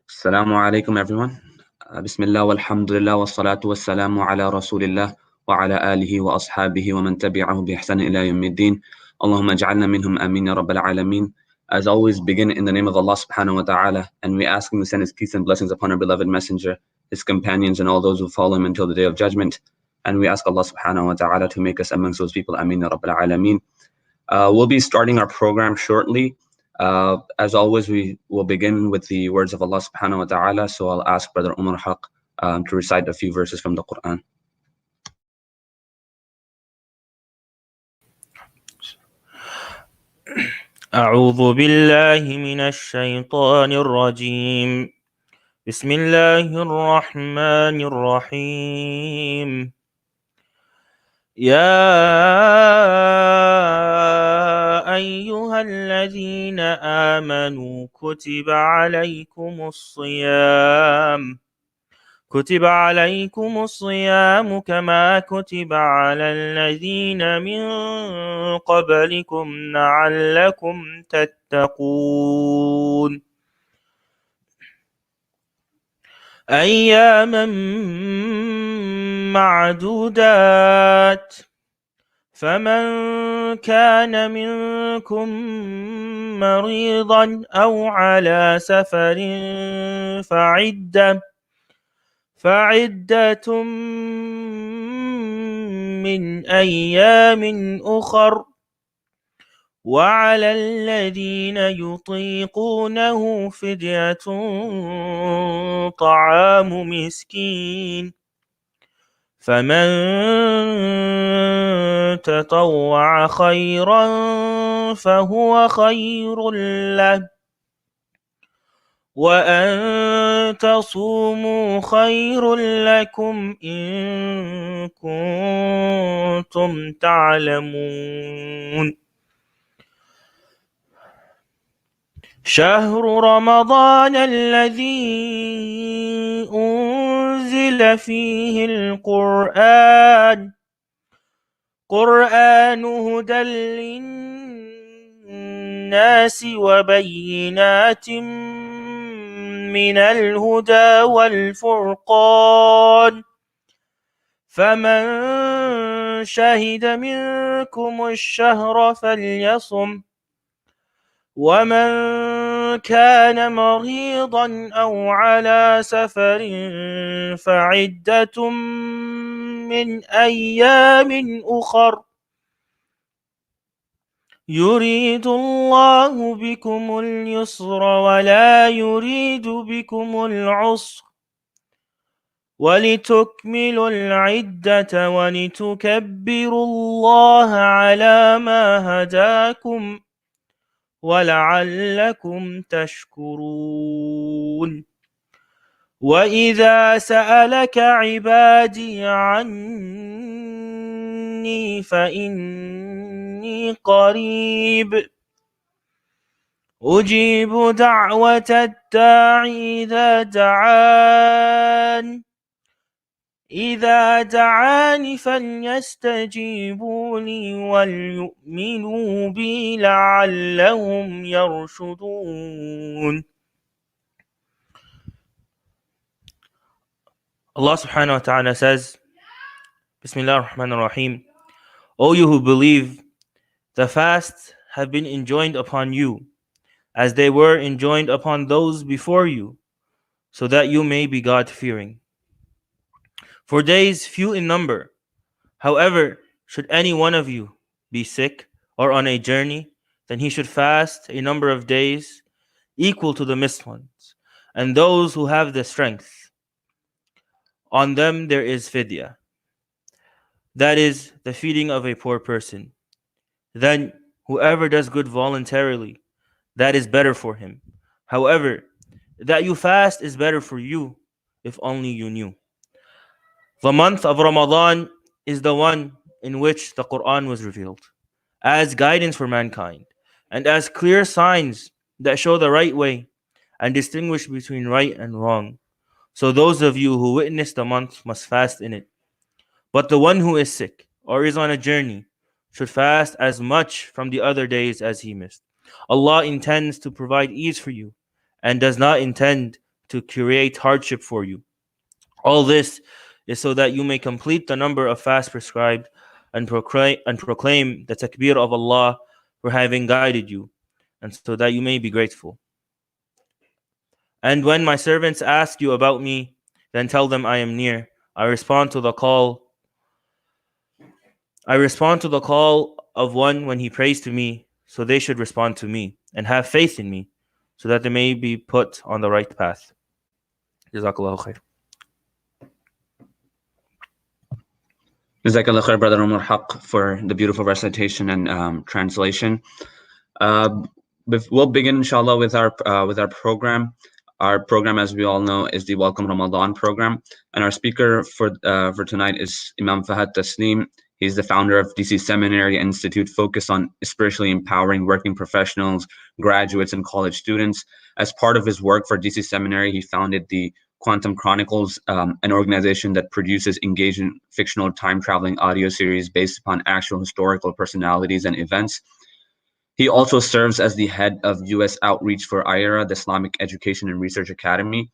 Assalamu alaikum everyone. Bismillah walhamdulillah wassalatu wassalamu ala rasulillah wa ala alihi wa ashabihi wa man tabi'ahu bi ihsan ila yawmiddin. Allahumma ij'alna minhum amin ya rabbal alameen. As always, begin in the name of Allah subhanahu wa ta'ala, and we ask him to send his peace and blessings upon our beloved messenger, his companions, and all those who follow him until the day of judgment. And we ask Allah subhanahu wa ta'ala to make us amongst those people. Amin ya rabbal alameen. We'll be starting our program shortly. As always, we will begin with the words of Allah subhanahu wa ta'ala. So I'll ask Brother Umar Haq to recite a few verses from the Quran. أعوذ بالله من الشيطان الرجيم. بسم الله الرحمن الرحيم. يا أيها الذين آمنوا كتب عليكم الصيام كما كتب على الذين من قبلكم لعلكم تتقون أياما معدودات فمن كان منكم مريضا أو على سفر فعدة من أيام أخر وعلى الذين يطيقونه فدية طعام مسكين فمن تطوع خيرا فهو خير له وأن تصوموا خير لكم إن كنتم تعلمون شهر رمضان الذي أنزل فيه القرآن هدى للناس وبينات من الهدى والفرقان فمن شهد منكم الشهر فليصم ومن كان مريضا أو على سفر فعدة من أيام أخر يريد الله بكم اليسر ولا يريد بكم العسر ولتكملوا العدة ولتكبروا الله على ما هداكم ولعلكم تشكرون وإذا سألك عبادي عني فإني قريب أجيب دعوة الداعي إذا دعاني فليستجيبوا لي وليؤمنوا بي لعلهم يرشدون. Allah subhanahu wa ta'ala says, Bismillah ar-Rahman ar-Rahim, O you who believe, the fasts have been enjoined upon you, as they were enjoined upon those before you, so that you may be God-fearing. For days few in number, however, should any one of you be sick or on a journey, then he should fast a number of days equal to the missed ones, and those who have the strength, on them there is fidya, that is, the feeding of a poor person. Then whoever does good voluntarily, that is better for him. However, that you fast is better for you, if only you knew. The month of Ramadan is the one in which the Quran was revealed, as guidance for mankind, and as clear signs that show the right way and distinguish between right and wrong. So those of you who witness the month must fast in it. But the one who is sick or is on a journey should fast as much from the other days as he missed. Allah intends to provide ease for you and does not intend to create hardship for you. All this is so that you may complete the number of fasts prescribed and proclaim the takbir of Allah for having guided you, and so that you may be grateful. And when my servants ask you about me, then tell them I am near. I respond to the call of one when he prays to me, so they should respond to me and have faith in me, so that they may be put on the right path. Jazakallahu khair. Jazakallah khair, Brother Umar Haq, for the beautiful recitation and translation. We'll begin, inshallah, with our program. Our program, as we all know, is the Welcome Ramadan program, and our speaker for tonight is Imam Fahad Tasleem. He's the founder of DC Seminary Institute, focused on spiritually empowering working professionals, graduates, and college students. As part of his work for DC Seminary, he founded the Quantum Chronicles, an organization that produces engaging fictional time-traveling audio series based upon actual historical personalities and events. He also serves as the head of U.S. outreach for IERA, the Islamic Education and Research Academy.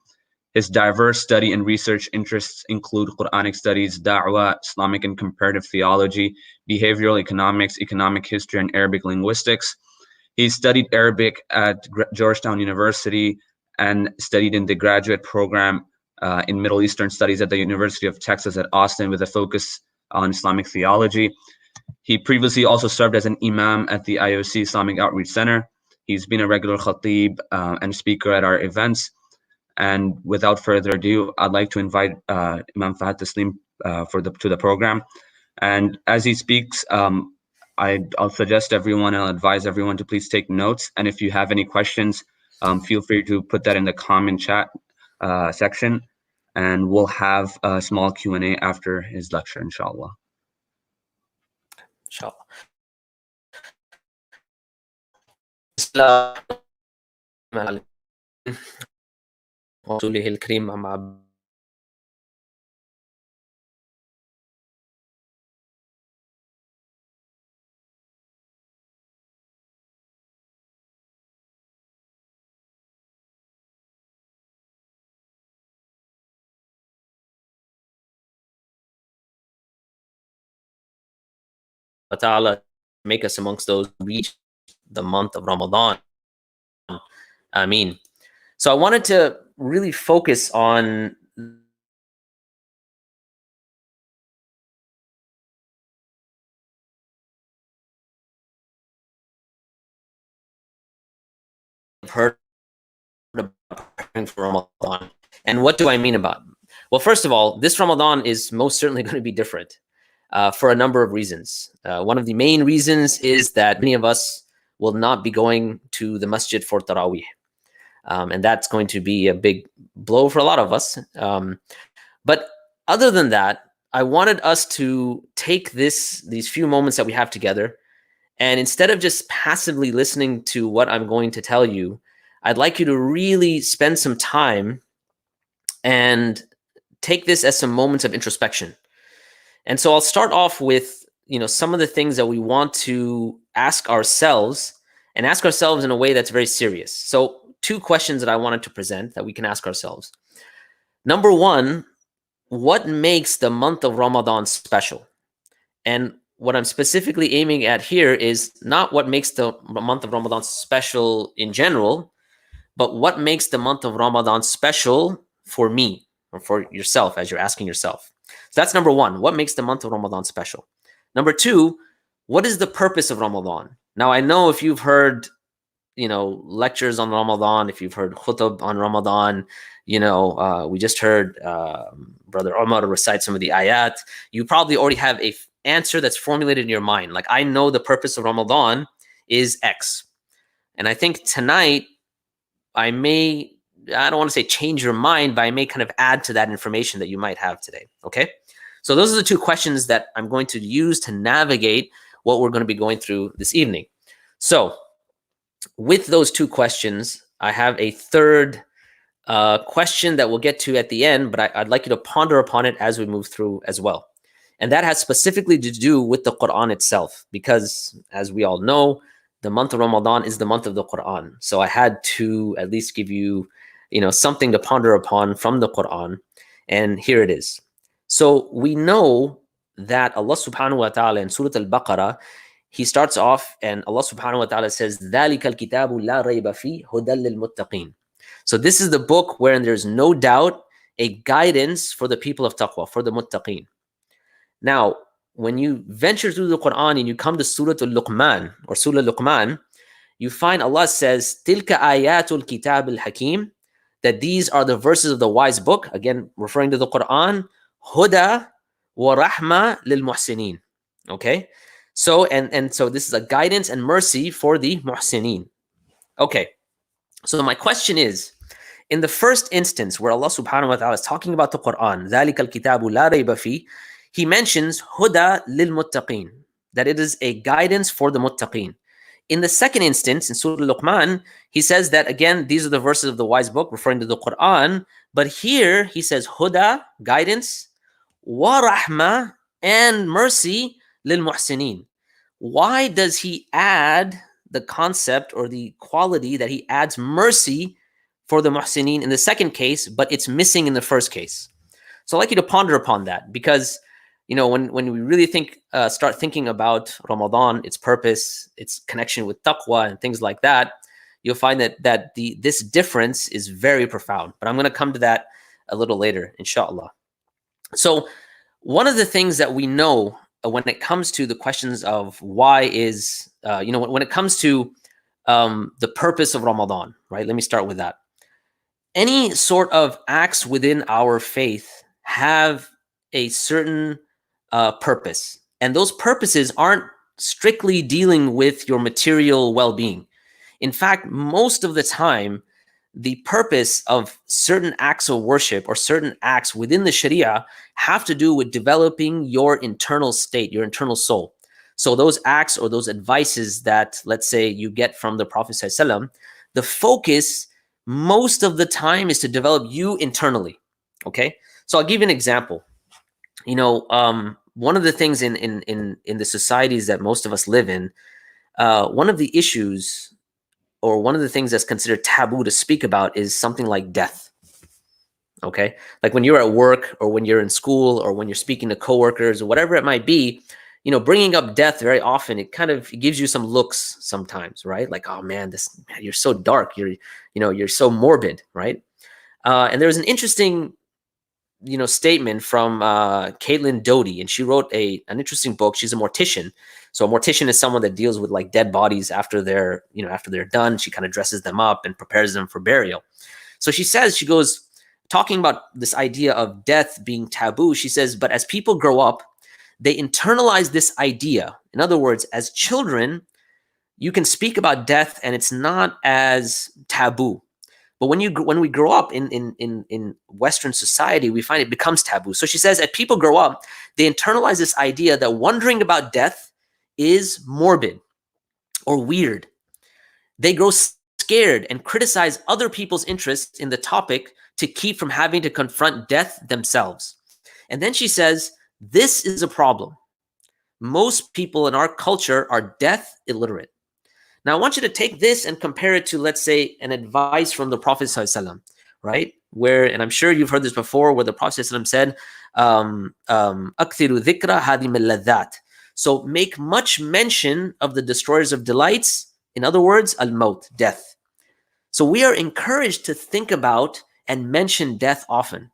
His diverse study and research interests include Quranic studies, da'wah, Islamic and comparative theology, behavioral economics, economic history, and Arabic linguistics. He studied Arabic at Georgetown University and studied in the graduate program in Middle Eastern Studies at the University of Texas at Austin with a focus on Islamic theology. He previously also served as an Imam at the IOC Islamic Outreach Center. He's been a regular khatib and speaker at our events. And without further ado, I'd like to invite Imam Fahad Tasleem to the program. And as he speaks, I'll suggest everyone, I'll advise everyone to please take notes. And if you have any questions, feel free to put that in the comment chat section, and we'll have a small Q&A after his lecture, inshallah. Inshallah. ورسوله الكريم أما ta'ala make us amongst those who reach the month of Ramadan. Ameen. So I wanted to really focus on heard about preparing for Ramadan. And what do I mean about it? Well, first of all, this Ramadan is most certainly going to be different for a number of reasons. One of the main reasons is that many of us will not be going to the masjid for Taraweeh. And that's going to be a big blow for a lot of us. But other than that, I wanted us to take these few moments that we have together, and instead of just passively listening to what I'm going to tell you, I'd like you to really spend some time and take this as some moments of introspection. And so I'll start off with, some of the things that we want to ask ourselves, and ask ourselves in a way that's very serious. So 2 questions that I wanted to present that we can ask ourselves. Number 1, what makes the month of Ramadan special? And what I'm specifically aiming at here is not what makes the month of Ramadan special in general, but what makes the month of Ramadan special for me or for yourself, as you're asking yourself. So that's number 1. What makes the month of Ramadan special? Number 2, what is the purpose of Ramadan? Now, I know if you've heard, lectures on Ramadan, if you've heard khutb on Ramadan, we just heard Brother Umar recite some of the ayat, you probably already have a answer that's formulated in your mind. Like, I know the purpose of Ramadan is X. And I think tonight, I don't want to say change your mind, but I may kind of add to that information that you might have today. Okay. So those are the 2 questions that I'm going to use to navigate what we're going to be going through this evening. So with those 2 questions, I have a third question that we'll get to at the end, but I'd like you to ponder upon it as we move through as well. And that has specifically to do with the Quran itself, because as we all know, the month of Ramadan is the month of the Quran. So I had to at least give you something to ponder upon from the Quran. And here it is. So we know that Allah subhanahu wa ta'ala in Surah Al-Baqarah, he starts off and Allah subhanahu wa ta'ala says, ذَلِكَ الْكِتَابُ لَا رَيْبَ فِيهِ هُدًى لِلْمُتَّقِينَ. So this is the book wherein there's no doubt a guidance for the people of taqwa, for the muttaqeen. Now, when you venture through the Quran and you come to Surah Al-Luqman or Surah Luqman, you find Allah says, Tilka ayatul kitab al-hakim, that these are the verses of the wise book, again, referring to the Quran, huda wa rahma lil muhsinin. Okay? So, and so this is a guidance and mercy for the muhsinin. Okay. So my question is, in the first instance where Allah subhanahu wa ta'ala is talking about the Quran, ذَلِكَ الْكِتَابُ لَا رَيْبَ فِيهِ, he mentions huda lil muttaqin, that it is a guidance for the muttaqin. In the second instance, in Surah Luqman, he says that, again, these are the verses of the wise book, referring to the Quran. But here, he says huda, guidance, wa rahma, and mercy, lil muhsinin. Why does he add the concept or the quality that he adds mercy for the muhsinin in the second case, but it's missing in the first case? So I'd like you to ponder upon that, because when we really start thinking about Ramadan, its purpose, its connection with taqwa and things like that, you'll find that this difference is very profound. But I'm going to come to that a little later, inshallah. So one of the things that we know when it comes to the questions of why is, when it comes to the purpose of Ramadan, right? Let me start with that. Any sort of acts within our faith have a certain purpose. And those purposes aren't strictly dealing with your material well-being. In fact, most of the time, the purpose of certain acts of worship or certain acts within the Sharia have to do with developing your internal state, your internal soul. So those acts or those advices that, let's say, you get from the Prophet ﷺ, the focus most of the time is to develop you internally. Okay? So I'll give you an example. One of the things in the societies that most of us live in, one of the issues or one of the things that's considered taboo to speak about is something like death. Okay? Like when you're at work or when you're in school or when you're speaking to coworkers or whatever it might be, bringing up death very often, it gives you some looks sometimes, right? Like, oh man, you're so dark. You're so morbid, right? And there was an interesting statement from Caitlin Doty, and she wrote an interesting book. She's a mortician. So a mortician is someone that deals with like dead bodies after they're done. She kind of dresses them up and prepares them for burial. So she goes, talking about this idea of death being taboo, she says, but as people grow up, they internalize this idea. In other words, as children, you can speak about death and it's not as taboo. But when we grow up in Western society, we find it becomes taboo. So she says, as people grow up, they internalize this idea that wondering about death is morbid or weird. They grow scared and criticize other people's interests in the topic to keep from having to confront death themselves. And then she says, this is a problem. Most people in our culture are death illiterate. Now, I want you to take this and compare it to, let's say, an advice from the Prophet ﷺ, right? And I'm sure you've heard this before, where the Prophet ﷺ said, أَكْثِرُ ذِكْرَ هَذِمِ اللَّذَّاتِ. So make much mention of the destroyers of delights. In other words, al-maut, death. So we are encouraged to think about and mention death often.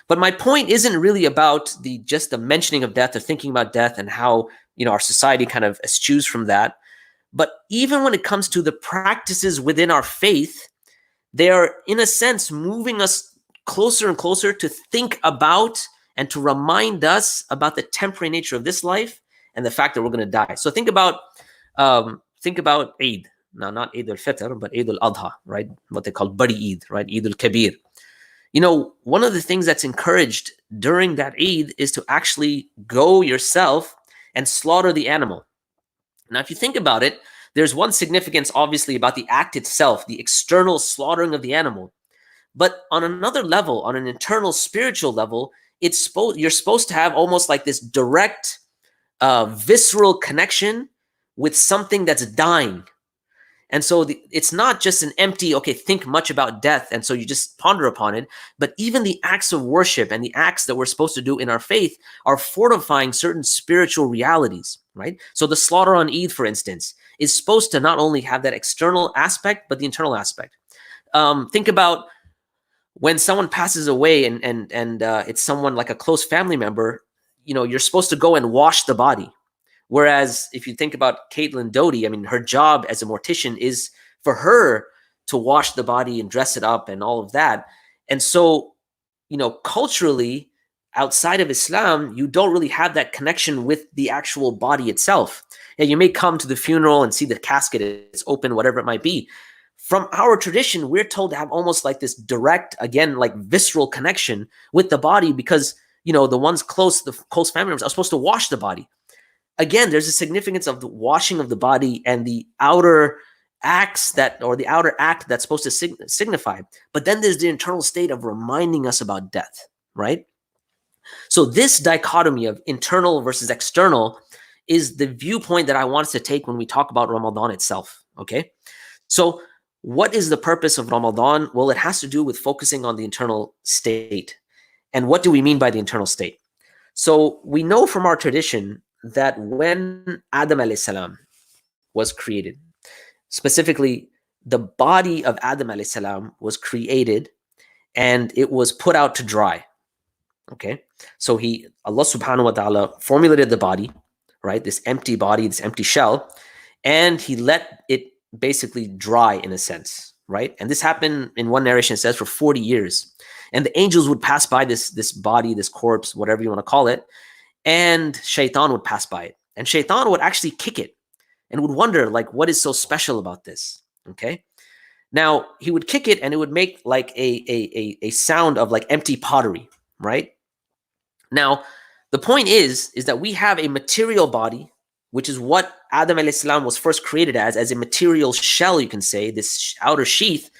But my point isn't really about just the mentioning of death or thinking about death and how our society kind of eschews from that. But even when it comes to the practices within our faith, they are, in a sense, moving us closer and closer to think about and to remind us about the temporary nature of this life and the fact that we're going to die. So think about Eid. Now, not Eid al-Fitr, but Eid al-Adha, right? What they call Badi Eid, right? Eid al-Kabir. One of the things that's encouraged during that Eid is to actually go yourself and slaughter the animal. Now, if you think about it, there's one significance, obviously, about the act itself, the external slaughtering of the animal. But on another level, on an internal spiritual level, you're supposed to have almost like this direct, visceral connection with something that's dying. And so it's not just an empty, okay, think much about death, and so you just ponder upon it, but even the acts of worship and the acts that we're supposed to do in our faith are fortifying certain spiritual realities, right? So the slaughter on Eid, for instance, is supposed to not only have that external aspect, but the internal aspect. Think about when someone passes away and it's someone like a close family member, you're supposed to go and wash the body. Whereas if you think about Caitlin Doty, I mean, her job as a mortician is for her to wash the body and dress it up and all of that. And so, culturally, outside of Islam, you don't really have that connection with the actual body itself. Yeah, you may come to the funeral and see the casket is open, whatever it might be. From our tradition, we're told to have almost like this direct, again, like visceral connection with the body because, the ones close, the close family members are supposed to wash the body. Again, there's a significance of the washing of the body and the outer acts the outer act that's supposed to signify. But then there's the internal state of reminding us about death, right? So this dichotomy of internal versus external is the viewpoint that I want us to take when we talk about Ramadan itself, okay? So what is the purpose of Ramadan? Well, it has to do with focusing on the internal state. And what do we mean by the internal state? So we know from our tradition that when Adam alayhi salam was created, specifically the body of Adam alayhi salam was created and it was put out to dry. Okay, so Allah subhanahu wa ta'ala formulated the body, right? This empty body, this empty shell, and he let it basically dry in a sense, right? And this happened, in one narration it says, for 40 years. And the angels would pass by this body, this corpse, whatever you want to call it, and shaitan would pass by it. And shaitan would actually kick it and would wonder, like, what is so special about this? Okay. Now, he would kick it and it would make like a sound of like empty pottery, right? Now, the point is that we have a material body, which is what Adam alayhi salam was first created as a material shell, you can say, this outer sheath.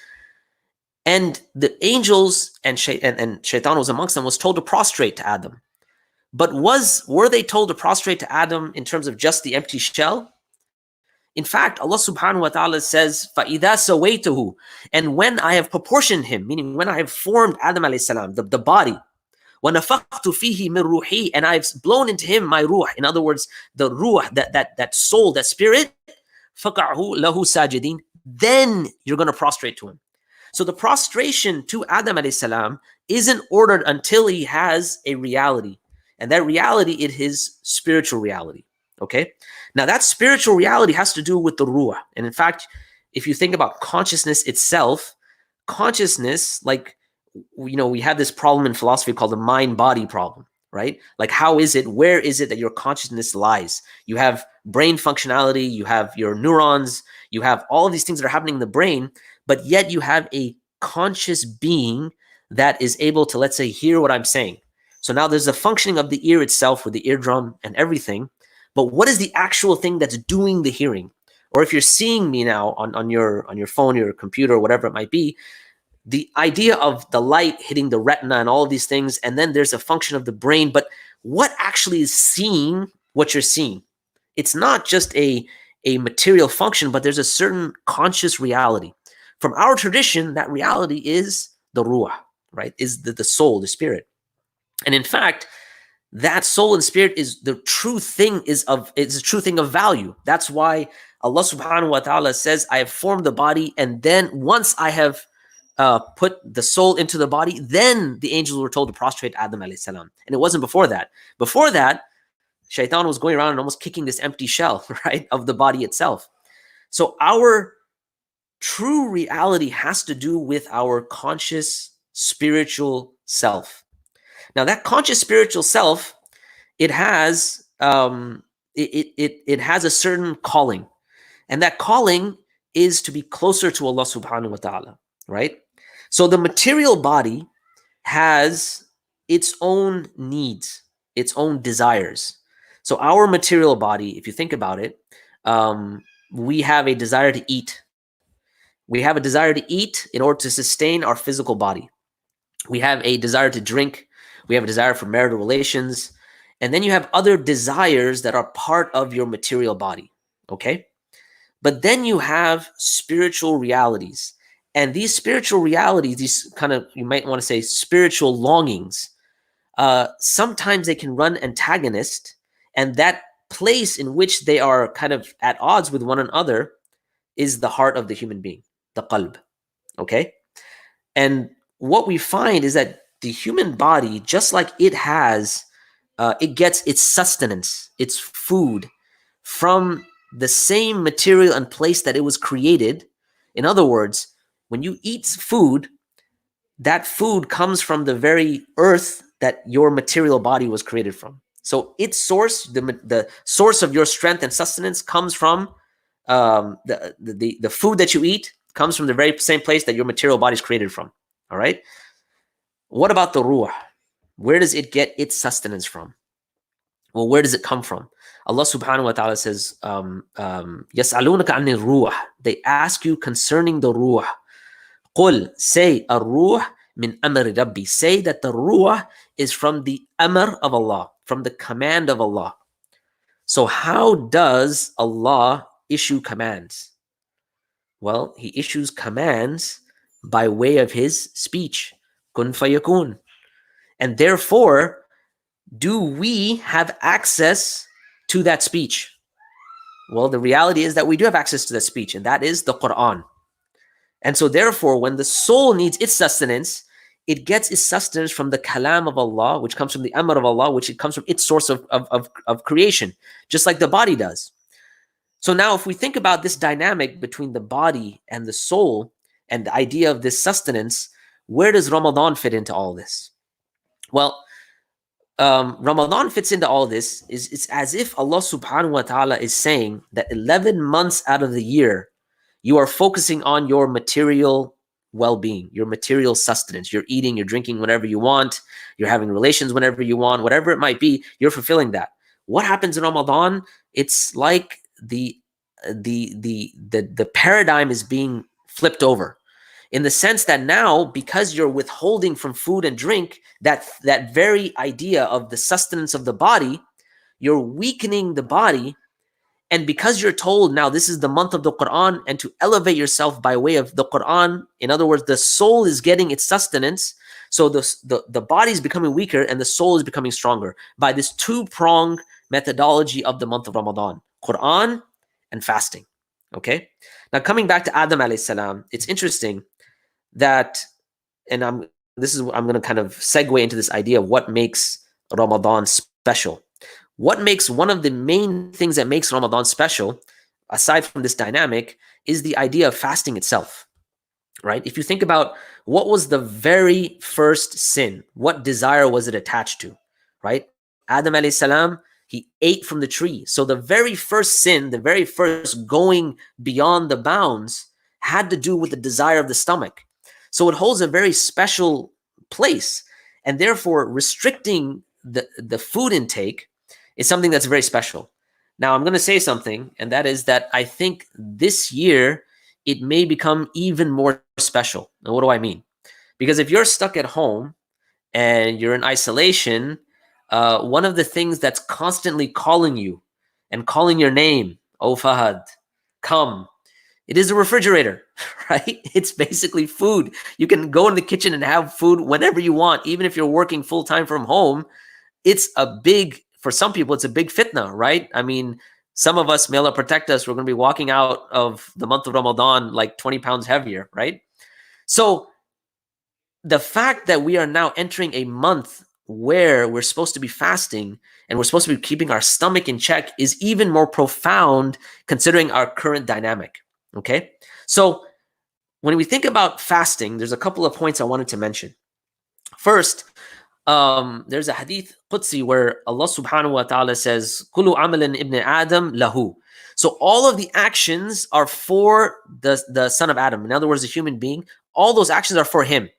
And the angels and shaitan was amongst them, was told to prostrate to Adam. But were they told to prostrate to Adam in terms of just the empty shell? In fact, Allah subhanahu wa ta'ala says, فَإِذَا سَوَيْتُهُ, and when I have proportioned him, meaning when I have formed Adam alayhi salam, the body, وَنَفَخْتُ فِيهِ مِنْ رُوحِي, and I've blown into him my ruh, in other words, the ruh, that soul, that spirit, فَقَعْهُ لَهُ سَاجِدِينَ, then you're going to prostrate to him. So the prostration to Adam alayhi salam isn't ordered until he has a reality. And that reality is his spiritual reality, okay? Now, that spiritual reality has to do with the ruh. And in fact, if you think about consciousness itself, consciousness, like, we have this problem in philosophy called the mind-body problem, right? Like, where is it that your consciousness lies? You have brain functionality, you have your neurons, you have all of these things that are happening in the brain, but yet you have a conscious being that is able to, let's say, hear what I'm saying. So now there's a functioning of the ear itself with the eardrum and everything. But what is the actual thing that's doing the hearing? Or if you're seeing me now on your phone, your computer, whatever it might be, the idea of the light hitting the retina and all of these things, and then there's a function of the brain. But what actually is seeing what you're seeing? It's not just a material function, but there's a certain conscious reality. From our tradition, that reality is the ruh, right? Is the soul, the spirit. And in fact, that soul and spirit is the true thing it's a true thing of value. That's why Allah subhanahu wa ta'ala says, I have formed the body, and then once I have put the soul into the body, then the angels were told to prostrate Adam alayhi salam. And it wasn't before that. Before that, shaitan was going around and almost kicking this empty shell, right, of the body itself. So our true reality has to do with our conscious spiritual self. Now, that conscious spiritual self, it has it has a certain calling, and that calling is to be closer to Allah subhanahu wa ta'ala, right? So the material body has its own needs, its own desires. So our material body, if you think about it, we have a desire to eat. We have a desire to eat in order to sustain our physical body. We have a desire to drink. We have a desire for marital relations. And then you have other desires that are part of your material body, okay? But then you have spiritual realities. And these spiritual realities, these kind of, you might want to say spiritual longings, sometimes they can run antagonist. And that place in which they are kind of at odds with one another is the heart of the human being, the qalb. Okay? And what we find is that the human body, just like it has, it gets its sustenance, its food from the same material and place that it was created. In other words, when you eat food, that food comes from the very earth that your material body was created from. So its source, the source of your strength and sustenance comes from the food that you eat comes from the very same place that your material body is created from. All right. What about the ruh? Where does it get its sustenance from? Well, where does it come from? Allah subhanahu wa ta'ala says, يَسْأَلُونَكَ عَنِ الرُّوحِ. They ask you concerning the ruh. قُلْ, say, الرُّوحِ مِنْ أَمْرِ رَبِّي. Say that the ruh is from the amr of Allah, from the command of Allah. So how does Allah issue commands? Well, He issues commands by way of His speech. Kun fayakun. And therefore, do we have access to that speech? Well, the reality is that we do have access to that speech, and that is the Quran. And so therefore, when the soul needs its sustenance, it gets its sustenance from the kalam of Allah, which comes from the amr of Allah, which it comes from its source of creation, just like the body does. So now if we think about this dynamic between the body and the soul and the idea of this sustenance, where does Ramadan fit into all this? Well, Ramadan fits into all this. It's as if Allah subhanahu wa ta'ala is saying that 11 months out of the year, you are focusing on your material well-being, your material sustenance. You're eating, you're drinking whenever you want, you're having relations whenever you want, whatever it might be, you're fulfilling that. What happens in Ramadan? It's like the paradigm is being flipped over, in the sense that now, because you're withholding from food and drink, that very idea of the sustenance of the body, you're weakening the body. And because you're told now this is the month of the Quran, and to elevate yourself by way of the Quran, in other words, the soul is getting its sustenance. So the body is becoming weaker and the soul is becoming stronger by this two-pronged methodology of the month of Ramadan, Quran and fasting. Okay. Now coming back to Adam alayhi salam, it's interesting that, and I'm going to kind of segue into this idea of what makes Ramadan special. What makes one of the main things that makes Ramadan special, aside from this dynamic, is the idea of fasting itself, right? If you think about what was the very first sin, what desire was it attached to, right? Adam alayhi salam, he ate from the tree. So the very first sin, the very first going beyond the bounds, had to do with the desire of the stomach. So it holds a very special place, and therefore restricting the food intake is something that's very special. Now I'm going to say something, and that is that I think this year it may become even more special. And what do I mean? Because if you're stuck at home and you're in isolation, one of the things that's constantly calling you and calling your name, oh Fahad, come, it is a refrigerator, right? It's basically food. You can go in the kitchen and have food whenever you want, even if you're working full-time from home. It's for some people, it's a big fitna, right? I mean, some of us, may Allah protect us, we're going to be walking out of the month of Ramadan like 20 pounds heavier, right? So the fact that we are now entering a month where we're supposed to be fasting and we're supposed to be keeping our stomach in check is even more profound considering our current dynamic. Okay, so when we think about fasting, there's a couple of points I wanted to mention. First, there's a hadith Qudsi where Allah subhanahu wa ta'ala says, Kulu amalin ibn Adam lahu. So all of the actions are for the son of Adam. In other words, the human being. All those actions are for him.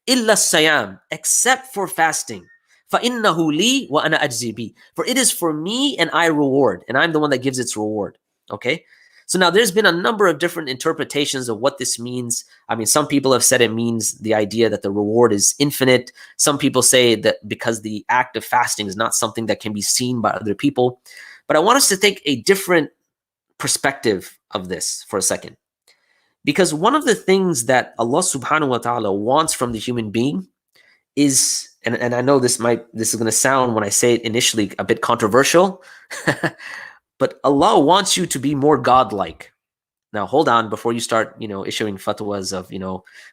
Illa sayam, except for fasting. فَإِنَّهُ لِي وَأَنَا أَجْزِي بِهِ. For it is for me and I reward, and I'm the one that gives its reward. Okay? So now there's been a number of different interpretations of what this means. I mean, some people have said it means the idea that the reward is infinite. Some people say that because the act of fasting is not something that can be seen by other people. But I want us to take a different perspective of this for a second. Because one of the things that Allah subhanahu wa ta'ala wants from the human being is, and I know this is going to sound, when I say it initially, a bit controversial, but Allah wants you to be more godlike. Now, hold on before you start, issuing fatwas of,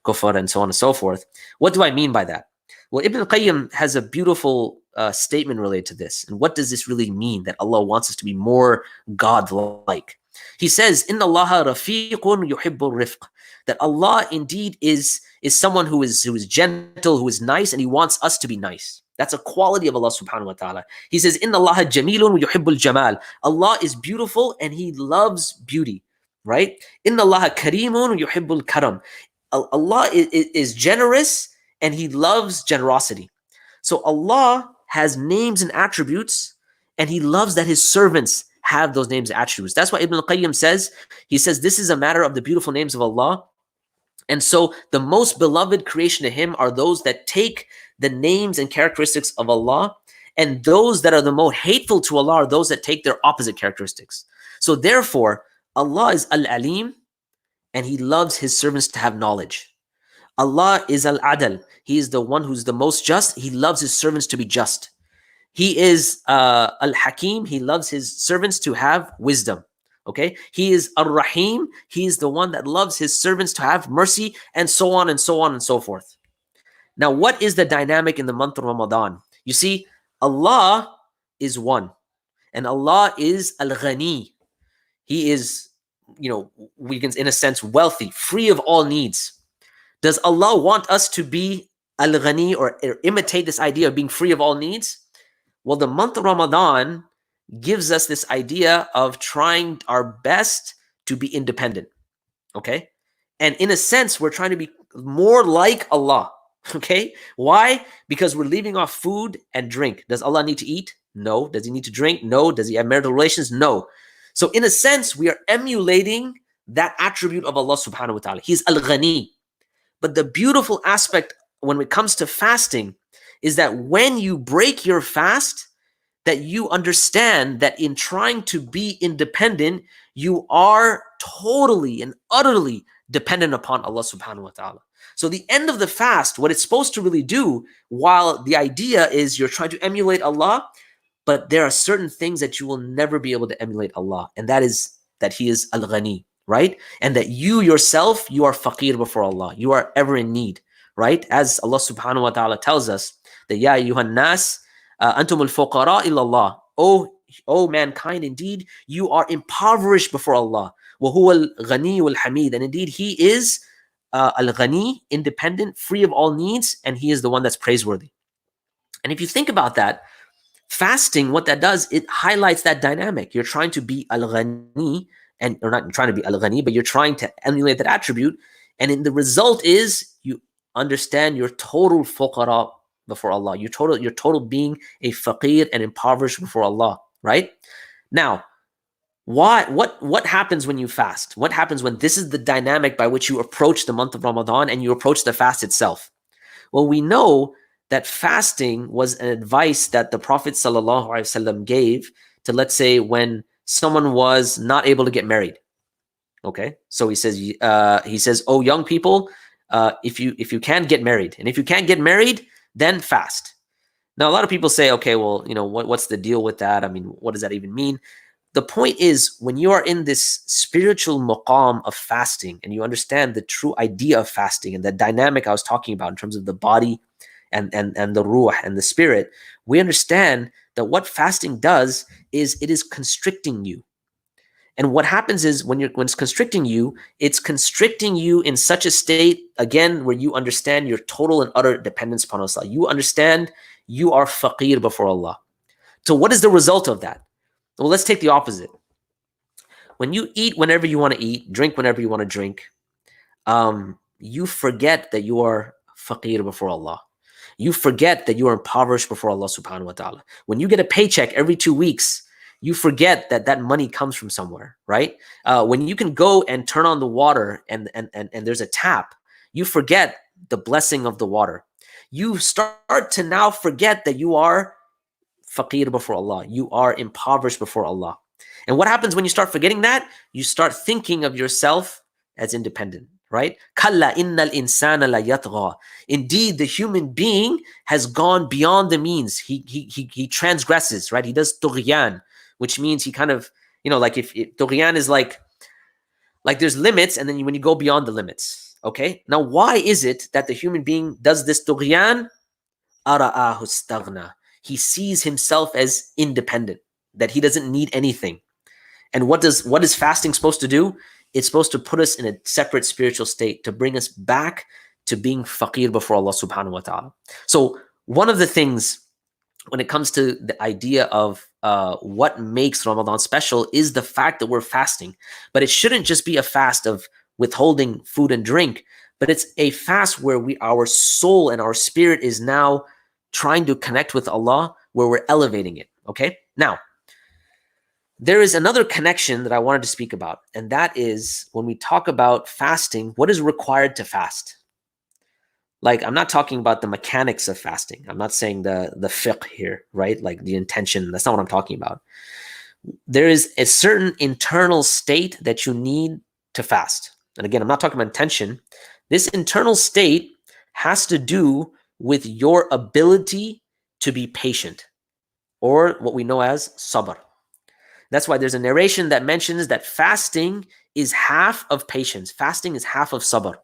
kufr and so on and so forth. What do I mean by that? Well, Ibn al-Qayyim has a beautiful statement related to this. And what does this really mean, that Allah wants us to be more godlike? He says, "Inna Allaha rafiqun yuhibbul rifq," that Allah indeed is someone who is gentle, who is nice, and He wants us to be nice. That's a quality of Allah subhanahu wa ta'ala. He says, "Inna Allaha jamilun yuhibbul jamal." Allah is beautiful and He loves beauty, right? "Inna Allaha karimun yuhibbul karam." Allah is generous and He loves generosity. So Allah has names and attributes, and He loves that His servants have those names and attributes. That's why Ibn al-Qayyim says, he says, this is a matter of the beautiful names of Allah. And so the most beloved creation to Him are those that take the names and characteristics of Allah, and those that are the most hateful to Allah are those that take their opposite characteristics. So therefore, Allah is Al-Alim, and He loves His servants to have knowledge. Allah is Al-Adal. He is the one who's the most just. He loves His servants to be just. He is Al-Hakim. He loves His servants to have wisdom. Okay? He is Ar-Rahim. He is the one that loves His servants to have mercy, and so on and so on and so forth. Now, what is the dynamic in the month of Ramadan? You see, Allah is one, and Allah is Al-Ghani. He is, we can, in a sense, wealthy, free of all needs. Does Allah want us to be Al-Ghani or imitate this idea of being free of all needs? Well, the month of Ramadan gives us this idea of trying our best to be independent, okay? And in a sense, we're trying to be more like Allah, okay? Why? Because we're leaving off food and drink. Does Allah need to eat? No. Does He need to drink? No. Does He have marital relations? No. So in a sense, we are emulating that attribute of Allah subhanahu wa ta'ala. He's Al-Ghani. But the beautiful aspect when it comes to fasting is that when you break your fast, that you understand that in trying to be independent, you are totally and utterly dependent upon Allah subhanahu wa ta'ala. So the end of the fast, what it's supposed to really do, while the idea is you're trying to emulate Allah, but there are certain things that you will never be able to emulate Allah. And that is that He is Al-Ghani, right? And that you yourself, you are faqir before Allah. You are ever in need, right? As Allah subhanahu wa ta'ala tells us, that Ya ayyuhan nas, antumul fuqara illallah. O mankind, indeed, you are impoverished before Allah. Wa huwa al-ghani wal-hamid. And indeed, He is al-ghani, independent, free of all needs, and He is the one that's praiseworthy. And if you think about that, fasting, what that does, it highlights that dynamic. You're trying to be al-ghani, and you're not trying to be al-ghani, but you're trying to emulate that attribute. And in the result is you understand your total fuqara before Allah. Your total being a faqir and impoverished before Allah, right? Now, what happens when you fast? What happens when this is the dynamic by which you approach the month of Ramadan and you approach the fast itself? Well, we know that fasting was an advice that the Prophet ﷺ gave to, let's say, when someone was not able to get married. Okay, so he says, "Oh, young people, if you can't get married, and if you can't get married, then fast." Now, a lot of people say, "Okay, well, what's the deal with that? I mean, what does that even mean?" The point is, when you are in this spiritual maqam of fasting, and you understand the true idea of fasting and the dynamic I was talking about in terms of the body and the ruh and the spirit, we understand that what fasting does is it is constricting you. And what happens is when it's constricting you in such a state, again, where you understand your total and utter dependence upon Allah. You understand you are faqir before Allah. So what is the result of that? Well, let's take the opposite. When you eat whenever you want to eat, drink whenever you want to drink, you forget that you are faqir before Allah. You forget that you are impoverished before Allah subhanahu wa ta'ala. When you get a paycheck every 2 weeks, you forget that money comes from somewhere, right? When you can go and turn on the water and there's a tap, you forget the blessing of the water. You start to now forget that you are faqir before Allah. You are impoverished before Allah. And what happens when you start forgetting that? You start thinking of yourself as independent, right? Kalla innal insana la yatgha. Indeed, the human being has gone beyond the means. He transgresses, right? He does tughyan, which means he kind of, like if tughyan is like there's limits, and then when you go beyond the limits. Okay. Now, why is it that the human being does this tughyan? Ara'ahu staghna. He sees himself as independent, that he doesn't need anything. And what is fasting supposed to do? It's supposed to put us in a separate spiritual state, to bring us back to being faqir before Allah subhanahu wa ta'ala. So one of the things when it comes to the idea of what makes Ramadan special is the fact that we're fasting. But it shouldn't just be a fast of withholding food and drink, but it's a fast where our soul and our spirit is now trying to connect with Allah, where we're elevating it. Okay? Now, there is another connection that I wanted to speak about, and that is when we talk about fasting, what is required to fast? Like, I'm not talking about the mechanics of fasting. I'm not saying the fiqh here, right? Like the intention. That's not what I'm talking about. There is a certain internal state that you need to fast. And again, I'm not talking about intention. This internal state has to do with your ability to be patient, or what we know as sabr. That's why there's a narration that mentions that fasting is half of patience. Fasting is half of sabr,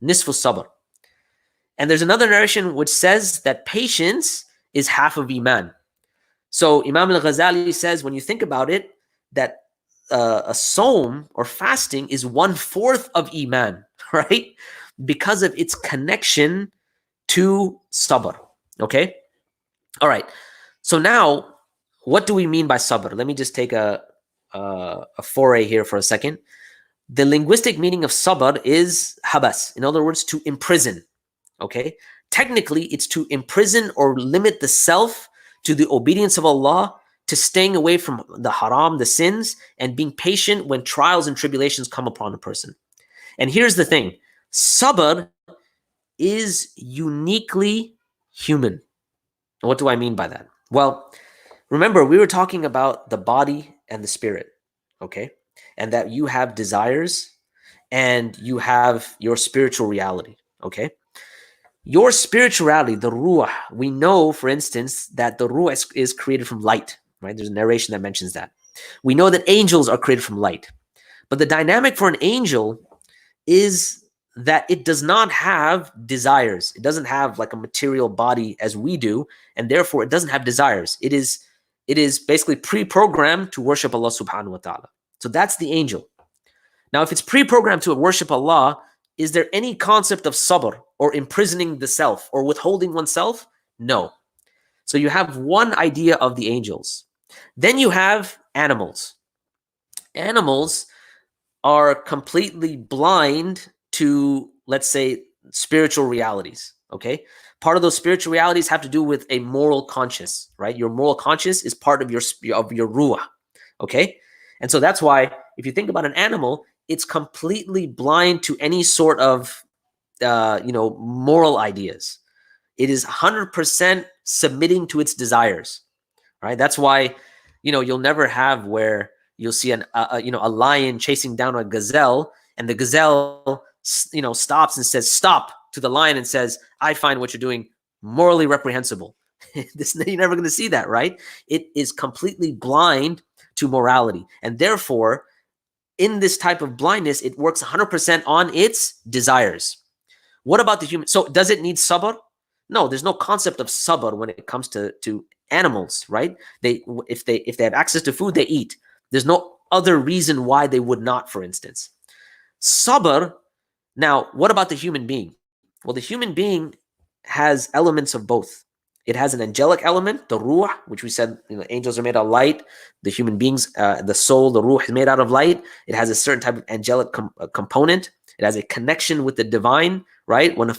nisfu sabr. And there's another narration which says that patience is half of iman. So Imam al-Ghazali says, when you think about it, that a sawm or fasting is 1/4 of iman, right? Because of its connection to sabr. Okay? All right. So now, what do we mean by sabr? Let me just take a foray here for a second. The linguistic meaning of sabr is habas. In other words, to imprison. Okay? Technically, it's to imprison or limit the self to the obedience of Allah, to staying away from the haram, the sins, and being patient when trials and tribulations come upon a person. And here's the thing. Sabr is uniquely human. And what do I mean by that? Well, remember, we were talking about the body and the spirit, okay? And that you have desires and you have your spiritual reality, okay? Your spirituality, the ruh, we know, for instance, that the ruh is created from light, right? There's a narration that mentions that. We know that angels are created from light. But the dynamic for an angel is that it does not have desires. It doesn't have like a material body as we do, and therefore it doesn't have desires. It is basically pre-programmed to worship Allah subhanahu wa ta'ala. So that's the angel. Now, if it's pre-programmed to worship Allah, is there any concept of sabr or imprisoning the self or withholding oneself? No. So you have one idea of the angels. Then you have animals. Animals are completely blind to, let's say, spiritual realities, okay? Part of those spiritual realities have to do with a moral conscience, right? Your moral conscience is part of your ruah, okay? And so that's why if you think about an animal, it's completely blind to any sort of, moral ideas. It is 100% submitting to its desires, right? That's why, you'll never have where you'll see a lion chasing down a gazelle, and the gazelle, stops and says, stop, to the lion and says, I find what you're doing morally reprehensible. You're never going to see that, right? It is completely blind to morality. And therefore, in this type of blindness, it works 100% on its desires. What about the human? So does it need sabr? No, there's no concept of sabr when it comes to animals, right? If they have access to food, they eat. There's no other reason why they would not, for instance. Sabr. Now, what about the human being? Well, the human being has elements of both. It has an angelic element, the ruh, which we said, angels are made out of light. The human beings, the soul, the ruh is made out of light. It has a certain type of angelic component. It has a connection with the divine, right? When I've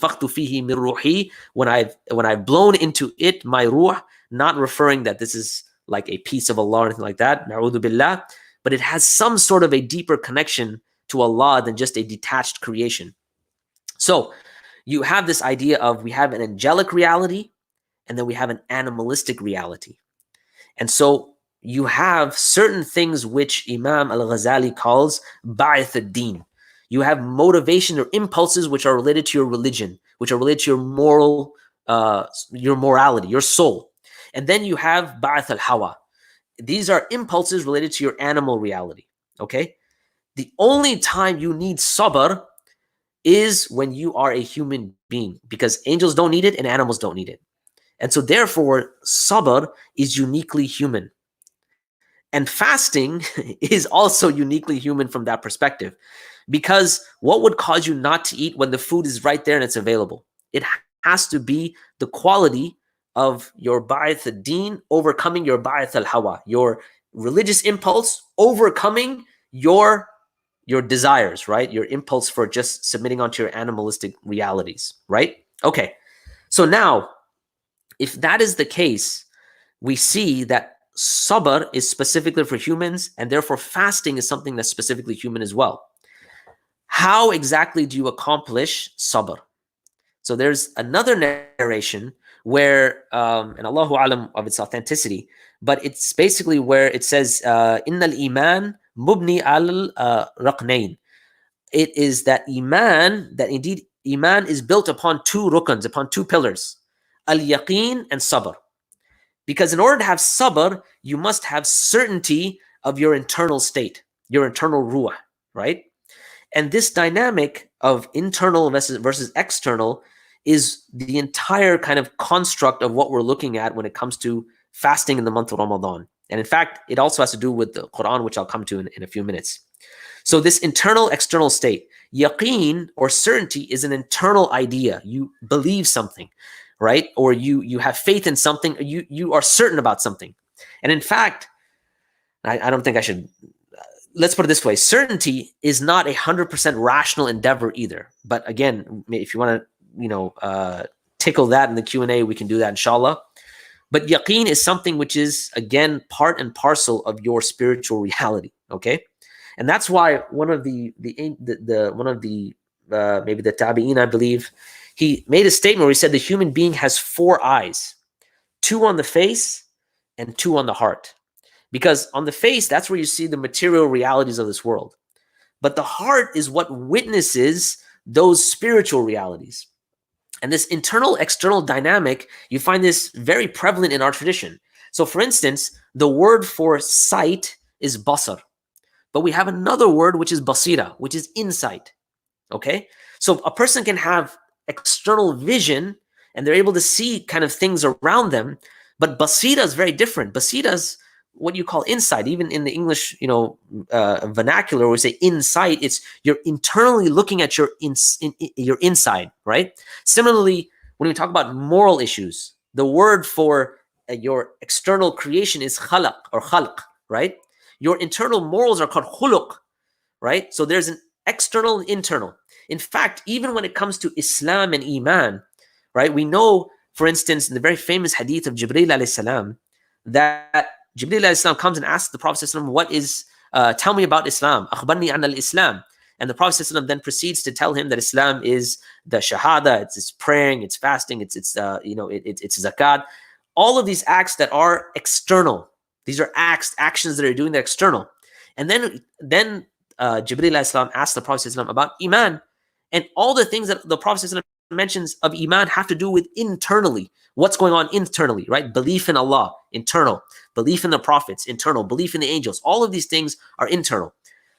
blown into it my ruh, not referring that this is like a piece of Allah or anything like that, na'udhu billah, but it has some sort of a deeper connection to Allah than just a detached creation. So you have this idea of we have an angelic reality, and then we have an animalistic reality. And so you have certain things which Imam al-Ghazali calls ba'ith ad-din. You have motivation or impulses which are related to your religion, which are related to your morality, your soul. And then you have ba'ith al-hawa. These are impulses related to your animal reality, okay? The only time you need sabr is when you are a human being, because angels don't need it and animals don't need it. And so therefore, sabr is uniquely human. And fasting is also uniquely human from that perspective. Because what would cause you not to eat when the food is right there and it's available? It has to be the quality of your ba'ith ad-din overcoming your ba'ith al-hawa, your religious impulse overcoming your desires, right? Your impulse for just submitting onto your animalistic realities, right? Okay. So now, if that is the case, we see that sabr is specifically for humans, and therefore fasting is something that's specifically human as well. How exactly do you accomplish sabr? So there's another narration where, and Allahu alam of its authenticity, but it's basically where it says, "Innal iman mubni al raqnain." It is that iman, that indeed iman is built upon two rukns, upon two pillars, al-yaqeen and sabr. Because in order to have sabr, you must have certainty of your internal state, your internal ruh, right? And this dynamic of internal versus external is the entire kind of construct of what we're looking at when it comes to fasting in the month of Ramadan. And in fact, it also has to do with the Quran, which I'll come to in a few minutes. So this internal external state, yaqeen or certainty, is an internal idea. You believe something, right? Or you have faith in something. You are certain about something. And in fact, I don't think I should. Let's put it this way: certainty is not 100% rational endeavor either. But again, if you want to, tickle that in the Q&A, we can do that, inshallah. But yaqeen is something which is, again, part and parcel of your spiritual reality. Okay. And that's why one of the maybe the tabi'in, I believe, he made a statement where he said the human being has 4 eyes, 2 on the face and 2 on the heart. Because on the face, that's where you see the material realities of this world. But the heart is what witnesses those spiritual realities. And this internal external dynamic, you find this very prevalent in our tradition. So for instance, the word for sight is basar. But we have another word, which is basira, which is insight, okay? So a person can have external vision, and they're able to see kind of things around them, but basira is very different. Basira is what you call insight. Even in the English, vernacular, we say insight. It's you're internally looking at your inside, right? Similarly, when we talk about moral issues, the word for your external creation is khalaq or khalq, right? Your internal morals are called khuluq, right? So there's an external and internal. In fact, even when it comes to Islam and Iman, right? We know, for instance, in the very famous hadith of Jibreel alayhi salam, that Jibreel alayhi salam comes and asks the Prophet sallam, what is, tell me about Islam. Akhbarni an al-Islam. And the Prophet sallam then proceeds to tell him that Islam is the shahada, it's praying, it's fasting, it's zakat. All of these acts that are external. These are actions that are doing the external. And then Jibreel alayhi salam asked the Prophet sallam about Iman. And all the things that the Prophet sallam mentions of Iman have to do with internally. What's going on internally, right? Belief in Allah, internal. Belief in the prophets, internal. Belief in the angels. All of these things are internal.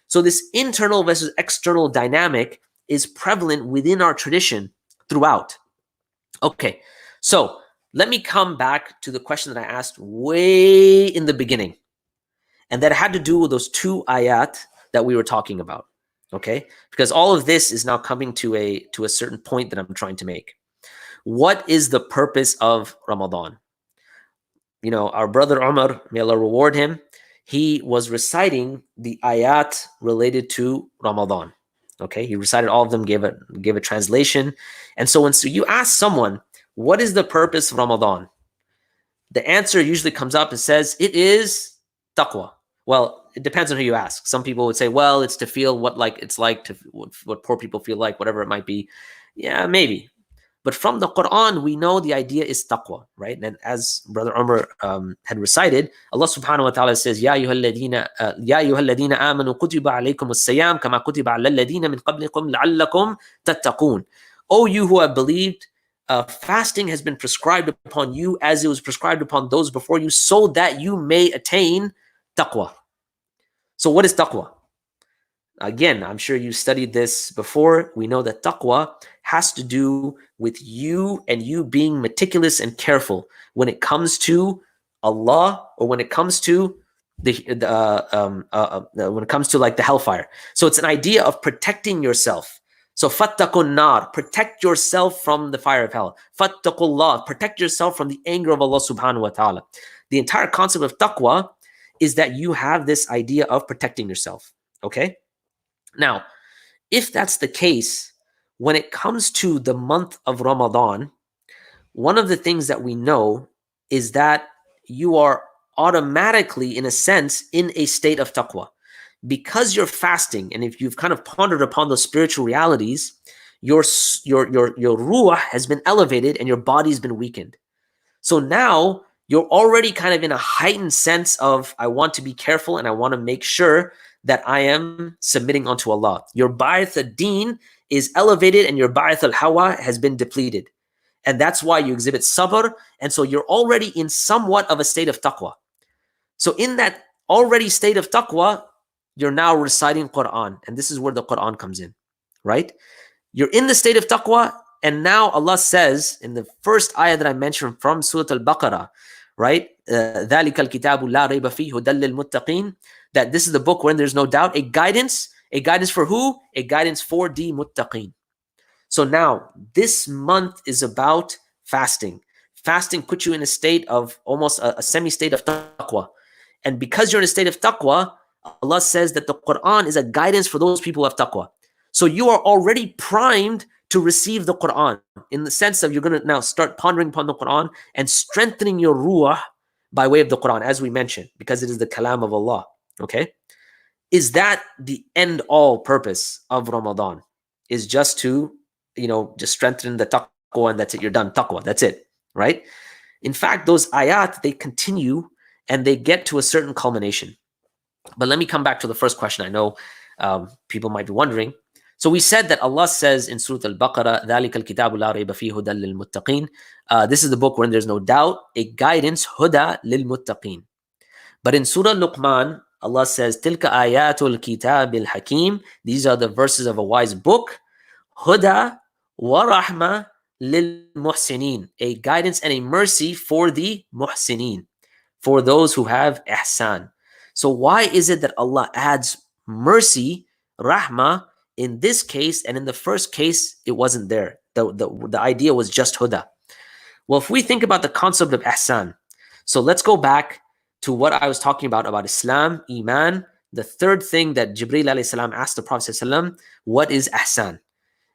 So this internal versus external dynamic is prevalent within our tradition throughout. Okay, so let me come back to the question that I asked way in the beginning. And that had to do with those 2 ayat that we were talking about. Okay, because all of this is now coming to a certain point that I'm trying to make. What is the purpose of Ramadan? Our brother Umar, may Allah reward him, he was reciting the ayat related to Ramadan. Okay, he recited all of them, gave a translation. And so when you ask someone, what is the purpose of Ramadan? The answer usually comes up and says, it is taqwa. Well, it depends on who you ask. Some people would say, well, it's to feel what poor people feel like, whatever it might be. Yeah, maybe. But from the Quran, we know the idea is taqwa, right? And as Brother Umar had recited, Allah subhanahu wa ta'ala says, Ya ayyuhalladhina amanu kutiba alaykum as-siyam kama kutiba ala alladhina min qablikum la'allakum tattaqun. O you who have believed, fasting has been prescribed upon you as it was prescribed upon those before you, so that you may attain taqwa. So what is taqwa? Again, I'm sure you studied this before. We know that taqwa has to do with you and you being meticulous and careful when it comes to Allah, or when it comes to when it comes to like the hellfire. So it's an idea of protecting yourself. So fattakun nar, protect yourself from the fire of hell. Fattakullah, protect yourself from the anger of Allah subhanahu wa ta'ala. The entire concept of taqwa is that you have this idea of protecting yourself. Okay? Now, if that's the case, when it comes to the month of Ramadan, one of the things that we know is that you are automatically, in a sense, in a state of taqwa. Because you're fasting, and if you've kind of pondered upon those spiritual realities, your ruh has been elevated and your body's been weakened. So now you're already kind of in a heightened sense of, I want to be careful and I want to make sure that I am submitting unto Allah. Your ba'ath ad-din is elevated and your ba'ath al-hawa has been depleted. And that's why you exhibit sabr. And so you're already in somewhat of a state of taqwa. So in that already state of taqwa, you're now reciting Quran. And this is where the Quran comes in, right? You're in the state of taqwa. And now Allah says in the first ayah that I mentioned from Surah Al-Baqarah, right? ذَلِكَ الْكِتَابُ لَا رَيْبَ فِيهِ هُدًى لِلْمُتَّقِينَ, that this is the book wherein there's no doubt, a guidance for who? A guidance for the muttaqeen. So now this month is about fasting. Fasting puts you in a state of almost a semi-state of taqwa. And because you're in a state of taqwa, Allah says that the Quran is a guidance for those people who have taqwa. So you are already primed to receive the Quran, in the sense of you're going to now start pondering upon the Quran and strengthening your ruh by way of the Quran, as we mentioned, because it is the kalam of Allah. Okay? Is that the end all purpose of Ramadan? Is just to, just strengthen the taqwa and that's it, you're done. Taqwa, that's it, right? In fact, those ayat, they continue and they get to a certain culmination. But let me come back to the first question. I know people might be wondering. So we said that Allah says in Surah Al-Baqarah, ذَلِكَ الْكِتَابُ لَا رَيْبَ فِيهِ هُدًى لِلْمُتَّقِينَ. This is the book wherein there's no doubt, a guidance, huda lil-muttaqeen. But in Surah Luqman, Allah says, تِلْكَ آيَاتُ الْكِتَابِ الْحَكِيمِ. These are the verses of a wise book. Huda wa rahma lil-muhsinin. A guidance and a mercy for the muhsinin, for those who have ihsan. So why is it that Allah adds mercy, rahmah, in this case, and in the first case, it wasn't there? The idea was just huda. Well, if we think about the concept of ihsan, so let's go back to what I was talking about Islam, Iman. The third thing that Jibreel alayhi salam asked the Prophet ﷺ, what is ihsan?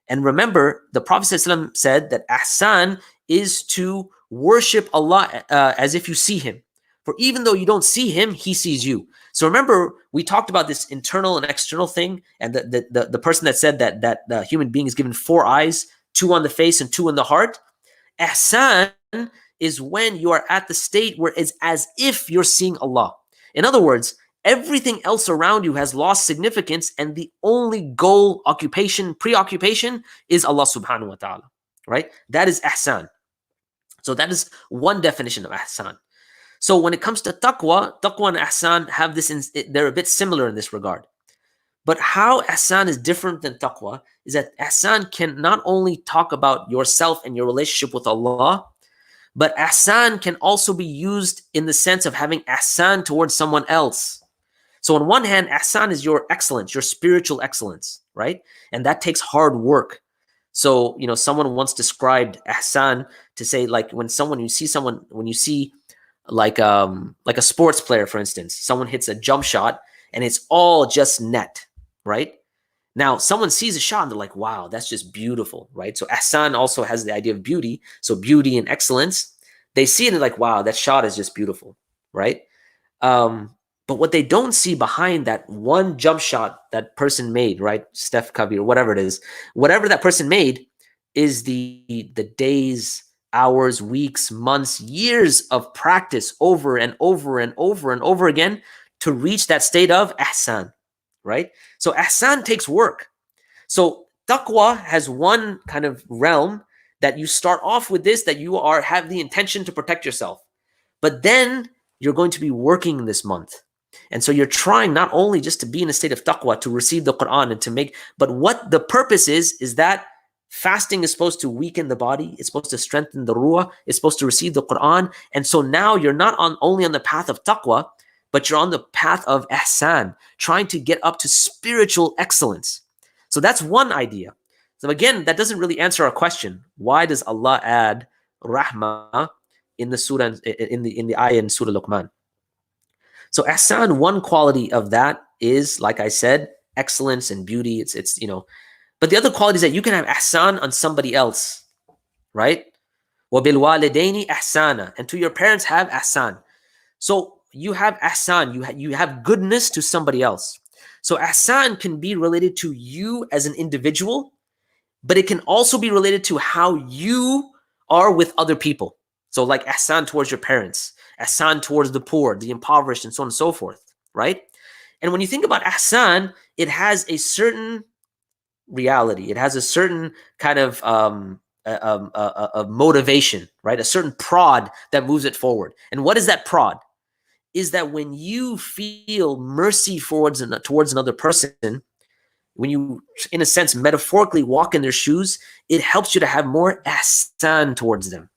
And remember, the Prophet ﷺ said that ihsan is to worship Allah as if you see Him. For even though you don't see Him, He sees you. So remember, we talked about this internal and external thing, and the person that said that the human being is given 4 eyes, 2 on the face and 2 in the heart. Ihsan is when you are at the state where it's as if you're seeing Allah. In other words, everything else around you has lost significance, and the only goal, preoccupation is Allah subhanahu wa ta'ala, right? That is ihsan. So that is one definition of ihsan. So when it comes to taqwa and ihsan have this, they're a bit similar in this regard. But how ihsan is different than taqwa is that ihsan can not only talk about yourself and your relationship with Allah, but ihsan can also be used in the sense of having ihsan towards someone else. So on one hand, ihsan is your excellence, your spiritual excellence, right? And that takes hard work. So, someone once described ihsan to say, like when you see like a sports player, for instance, someone hits a jump shot and it's all just net, right? Now, someone sees a shot and they're like, wow, that's just beautiful, right? So ihsan also has the idea of beauty. So beauty and excellence. They see it and they're like, wow, that shot is just beautiful, right? But what they don't see behind that one jump shot that person made, right? Steph Curry or whatever it is, whatever that person made, is the days, hours, weeks, months, years of practice over and over and over and over again to reach that state of ihsan, right? So ihsan takes work. So taqwa has one kind of realm that you start off with this, that you have the intention to protect yourself. But then you're going to be working this month. And so you're trying not only just to be in a state of taqwa, to receive the Quran and to make, but what the purpose is that fasting is supposed to weaken the body. It's supposed to strengthen the ruah. It's supposed to receive the Quran. And so now you're not only on the path of taqwa, but you're on the path of ihsan, trying to get up to spiritual excellence. So that's one idea. So again, that doesn't really answer our question. Why does Allah add rahmah in the surah, in the ayah in Surah Luqman? So ihsan, one quality of that is, like I said, excellence and beauty. It's but the other quality is that you can have ihsan on somebody else, right? وَبِالْوَالِدَيْنِ إِحْسَانًا, and to your parents have ihsan. So you have ihsan, you have goodness to somebody else. So ihsan can be related to you as an individual, but it can also be related to how you are with other people. So like ihsan towards your parents, ihsan towards the poor, the impoverished, and so on and so forth, right? And when you think about ihsan, it has a certain reality. It has a certain kind of motivation, right? A certain prod that moves it forward. And what is that prod? Is that when you feel mercy towards another person, when you, in a sense, metaphorically walk in their shoes, it helps you to have more ihsan towards them.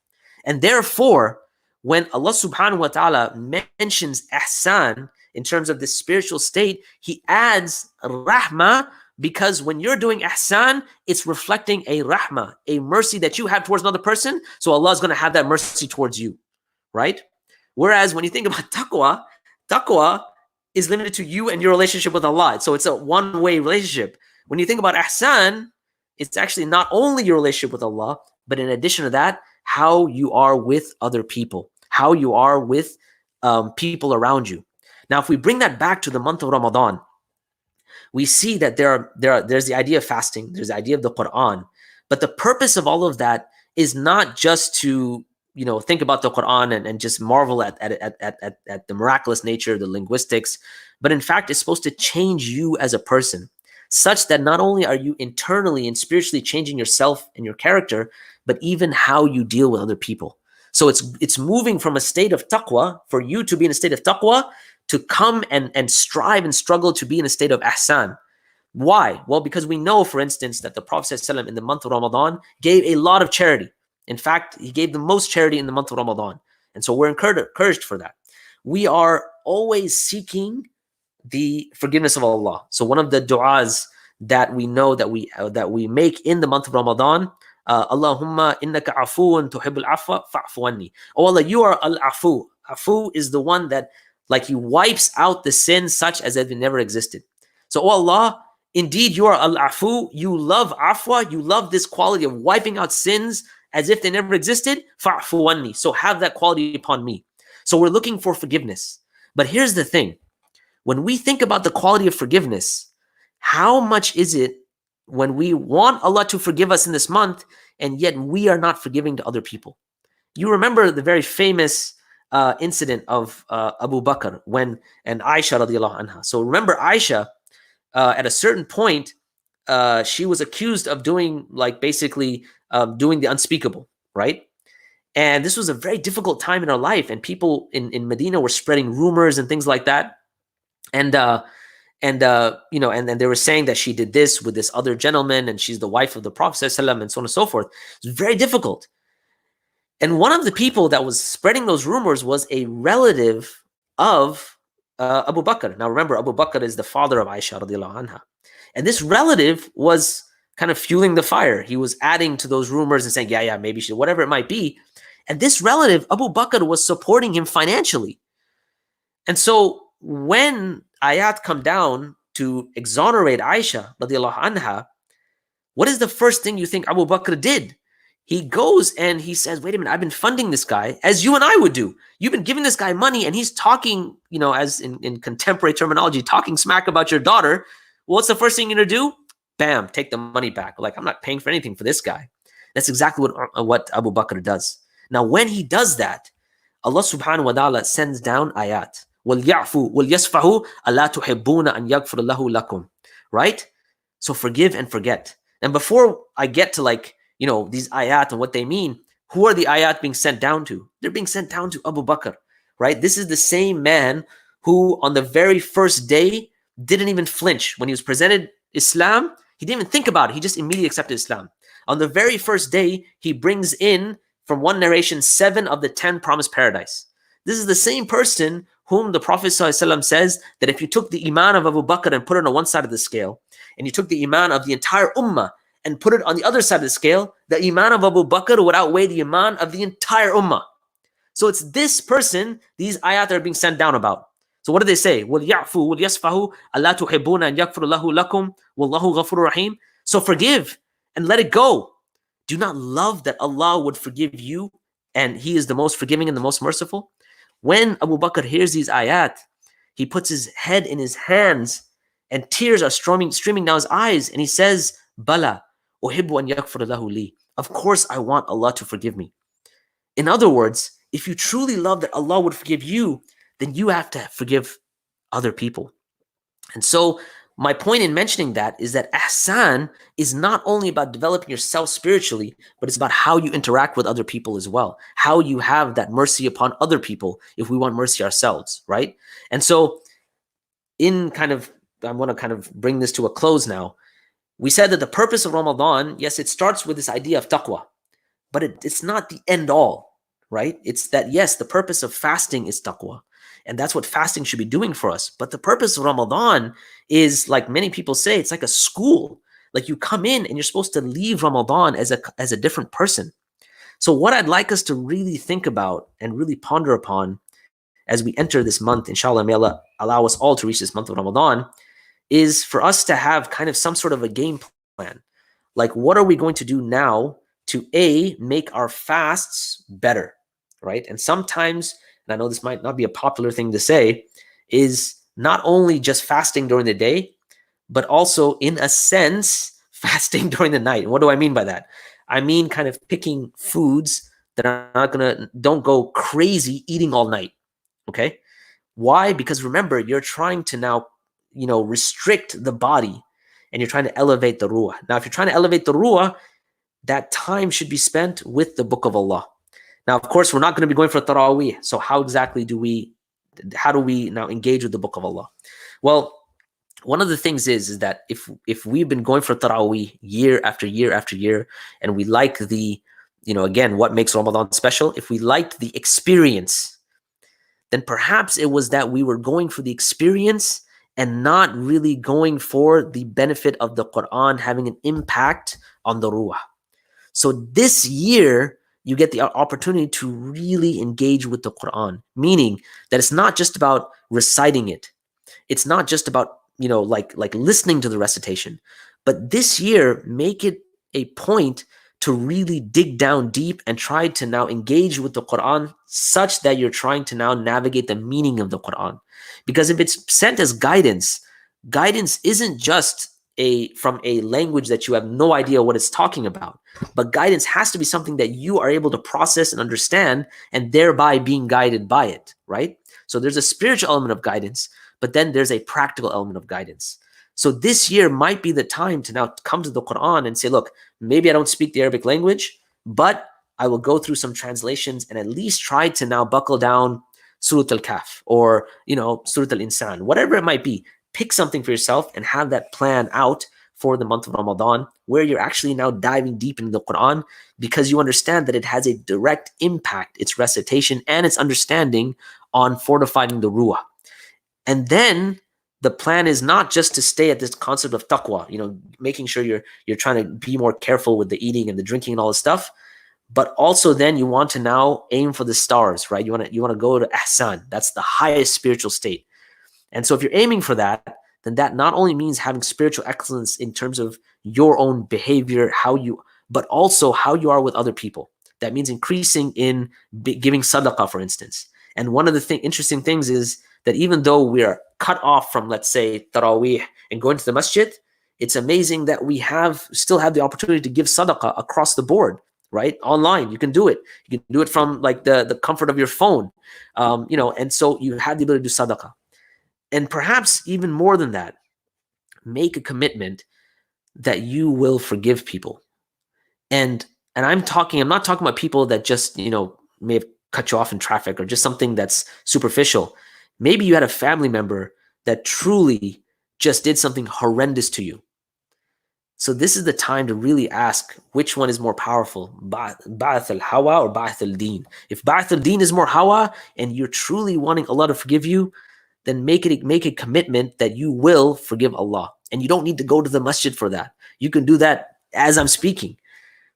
And therefore, when Allah subhanahu wa ta'ala mentions ihsan in terms of this spiritual state, He adds rahmah, because when you're doing ihsan, it's reflecting a rahmah, a mercy that you have towards another person. So Allah is going to have that mercy towards you, right? Whereas when you think about taqwa is limited to you and your relationship with Allah. So it's a one-way relationship. When you think about ihsan, it's actually not only your relationship with Allah, but in addition to that, how you are with other people, how you are with people around you. Now, if we bring that back to the month of Ramadan, we see that there's the idea of fasting, there's the idea of the Quran, but the purpose of all of that is not just to think about the Quran and just marvel at the miraculous nature, the linguistics, but in fact, it's supposed to change you as a person, such that not only are you internally and spiritually changing yourself and your character, but even how you deal with other people. So it's moving from a state of taqwa, for you to be in a state of taqwa, to come and strive and struggle to be in a state of ihsan. Why? Well, because we know, for instance, that the Prophet ﷺ in the month of Ramadan gave a lot of charity. In fact, he gave the most charity in the month of Ramadan. And so we're encouraged for that. We are always seeking the forgiveness of Allah. So one of the du'as that we know that we make in the month of Ramadan, Allahumma innaka afuun tuhibbul afwa fa'fu anni. Oh Allah, you are al-afu. Afu is the one that He wipes out the sins such as if they never existed. So, oh Allah, indeed you are al-afu. You love afwa. You love this quality of wiping out sins as if they never existed. Fa'fu anni. So have that quality upon me. So we're looking for forgiveness. But here's the thing. When we think about the quality of forgiveness, how much is it when we want Allah to forgive us in this month, and yet we are not forgiving to other people? You remember the very famous incident of Abu Bakr and Aisha radiallahu anha. So remember Aisha, at a certain point, she was accused of doing doing the unspeakable, right? And this was a very difficult time in her life, and people in Medina were spreading rumors and things like that. And then they were saying that she did this with this other gentleman, and she's the wife of the Prophet ﷺ, and so on and so forth. It's very difficult. And one of the people that was spreading those rumors was a relative of Abu Bakr. Now remember, Abu Bakr is the father of Aisha radiallahu anha. And this relative was kind of fueling the fire. He was adding to those rumors and saying, yeah, maybe she, whatever it might be. And this relative, Abu Bakr, was supporting him financially. And so when ayat come down to exonerate Aisha radiallahu anha, what is the first thing you think Abu Bakr did? He goes and he says, wait a minute, I've been funding this guy as you and I would do. You've been giving this guy money, and he's talking, as in contemporary terminology, talking smack about your daughter. Well, what's the first thing you're going to do? Bam, take the money back. I'm not paying for anything for this guy. That's exactly what Abu Bakr does. Now, when he does that, Allah subhanahu wa ta'ala sends down ayat. وَلْيَعْفُوا وَلْيَصْفَحُوا أَلَا تُحِبُّونَ أَنْ يَغْفِرَ اللَّهُ لَكُمْ. Right? So forgive and forget. And before I get to these ayat and what they mean, who are the ayat being sent down to? They're being sent down to Abu Bakr, right? This is the same man who on the very first day didn't even flinch. When he was presented Islam, he didn't even think about it. He just immediately accepted Islam. On the very first day, he brings in, from one narration, 7 of the 10 promised paradise. This is the same person whom the Prophet ﷺ says that if you took the iman of Abu Bakr and put it on one side of the scale, and you took the iman of the entire ummah and put it on the other side of the scale, the iman of Abu Bakr would outweigh the iman of the entire ummah. So it's this person these ayat are being sent down about. So what do they say? وَلْيَعْفُوا وَلْيَصْفَحُوا أَلَّا تُحِبُّونَ أَنْ يَغْفِرَ اللَّهُ لَكُمْ وَاللَّهُ غَفُورٌ رَحِيمٌ. So forgive and let it go. Do not love that Allah would forgive you and He is the most forgiving and the most merciful? When Abu Bakr hears these ayat, he puts his head in his hands and tears are streaming down his eyes, and he says, Bala, uhibbu an yaghfira lahu li. Of course I want Allah to forgive me. In other words, if you truly love that Allah would forgive you, then you have to forgive other people. And so my point in mentioning that is that ihsan is not only about developing yourself spiritually, but it's about how you interact with other people as well. How you have that mercy upon other people if we want mercy ourselves, right? And so I want to kind of bring this to a close now. We said that the purpose of Ramadan, yes, it starts with this idea of taqwa, but it's not the end all, right? It's that, yes, the purpose of fasting is taqwa. And that's what fasting should be doing for us. But the purpose of Ramadan is, like many people say, it's like a school. Like you come in and you're supposed to leave Ramadan as a different person. So what I'd like us to really think about and really ponder upon as we enter this month, inshallah, may Allah allow us all to reach this month of Ramadan, is for us to have kind of some sort of a game plan. Like, what are we going to do now to make our fasts better, right? And sometimes, and I know this might not be a popular thing to say, is not only just fasting during the day, but also, in a sense, fasting during the night. What do I mean by that? I mean kind of picking foods that don't go crazy eating all night, okay? Why? Because remember, you're trying to now, restrict the body and you're trying to elevate the ruh. Now, if you're trying to elevate the ruh, that time should be spent with the book of Allah. Now, of course, we're not going to be going for Taraweeh. So how exactly do we now engage with the book of Allah? Well, one of the things is that if we've been going for Taraweeh year after year after year, and we like the, again, what makes Ramadan special, if we liked the experience, then perhaps it was that we were going for the experience and not really going for the benefit of the Quran having an impact on the ruh. So this year, you get the opportunity to really engage with the Quran, meaning that it's not just about reciting it. It's not just about, like listening to the recitation. But this year, make it a point to really dig down deep and try to now engage with the Quran such that you're trying to now navigate the meaning of the Quran. Because if it's sent as guidance isn't just from a language that you have no idea what it's talking about, but guidance has to be something that you are able to process and understand, and thereby being guided by it, right? So there's a spiritual element of guidance, but then there's a practical element of guidance. So this year might be the time to now come to the Quran and say, look, maybe I don't speak the Arabic language, but I will go through some translations and at least try to now buckle down Surah Al-Kahf or, Surah Al-Insan, whatever it might be. Pick something for yourself and have that plan out for the month of Ramadan, where you're actually now diving deep into the Quran, because you understand that it has a direct impact, its recitation and its understanding, on fortifying the ruh. And then the plan is not just to stay at this concept of taqwa, making sure you're trying to be more careful with the eating and the drinking and all this stuff, but also then you want to now aim for the stars, right? You want to go to ihsan. That's the highest spiritual state. And so if you're aiming for that, then that not only means having spiritual excellence in terms of your own behavior, but also how you are with other people. That means increasing in giving sadaqah, for instance. And one of the interesting things is that even though we are cut off from, let's say, Taraweeh and going to the masjid, It's amazing that we still have the opportunity to give sadaqah across the board, right? Online, you can do it. You can do it from like the comfort of your phone, and so you have the ability to do sadaqah. And perhaps even more than that, make a commitment that you will forgive people. And I'm not talking about people that just, may have cut you off in traffic or just something that's superficial. Maybe you had a family member that truly just did something horrendous to you. So this is the time to really ask which one is more powerful, Ba'ath al-Hawa or Ba'ath al-Din. If Ba'ath al-Din is more Hawa and you're truly wanting Allah to forgive you, then make a commitment that you will forgive Allah. And you don't need to go to the masjid for that. You can do that as I'm speaking,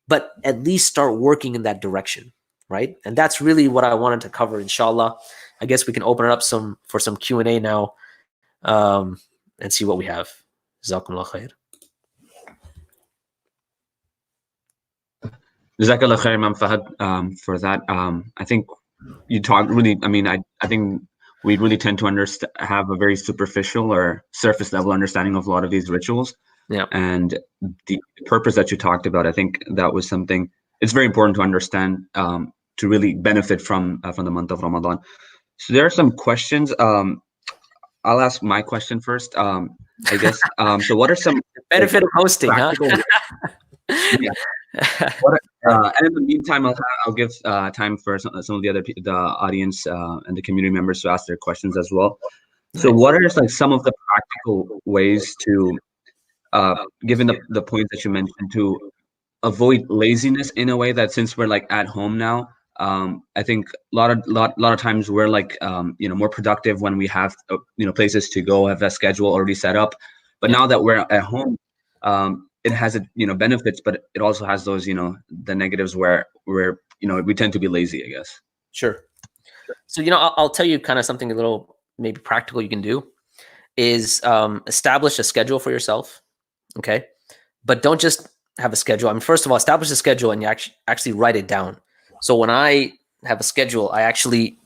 but at least start working in that direction, right? And that's really what I wanted to cover, inshallah. I guess we can open it up for some Q&A now, and see what we have. Jazakumullah khair. Jazakallah khair, Imam Fahad, for that. I think you talk really, I think we really tend to have a very superficial or surface level understanding of a lot of these rituals. Yeah. And the purpose that you talked about, I think that was something, it's very important to understand, to really benefit from the month of Ramadan. So there are some questions. I'll ask my question first, I guess. So what are some benefit of hosting, practical, huh? Yeah. And in the meantime, I'll give time for some of the audience and the community members to ask their questions as well. So what are like some of the practical ways to, given the points that you mentioned, to avoid laziness in a way that, since we're like at home now, I think a lot of times we're like more productive when we have places to go, have a schedule already set up. But now that we're at home, it has benefits, but it also has those the negatives where we tend to be lazy, I guess. Sure. So I'll tell you kind of something a little maybe practical you can do is establish a schedule for yourself. Okay, but don't just have a schedule. I mean, first of all, establish a schedule and you actually write it down. So when I have a schedule, I actually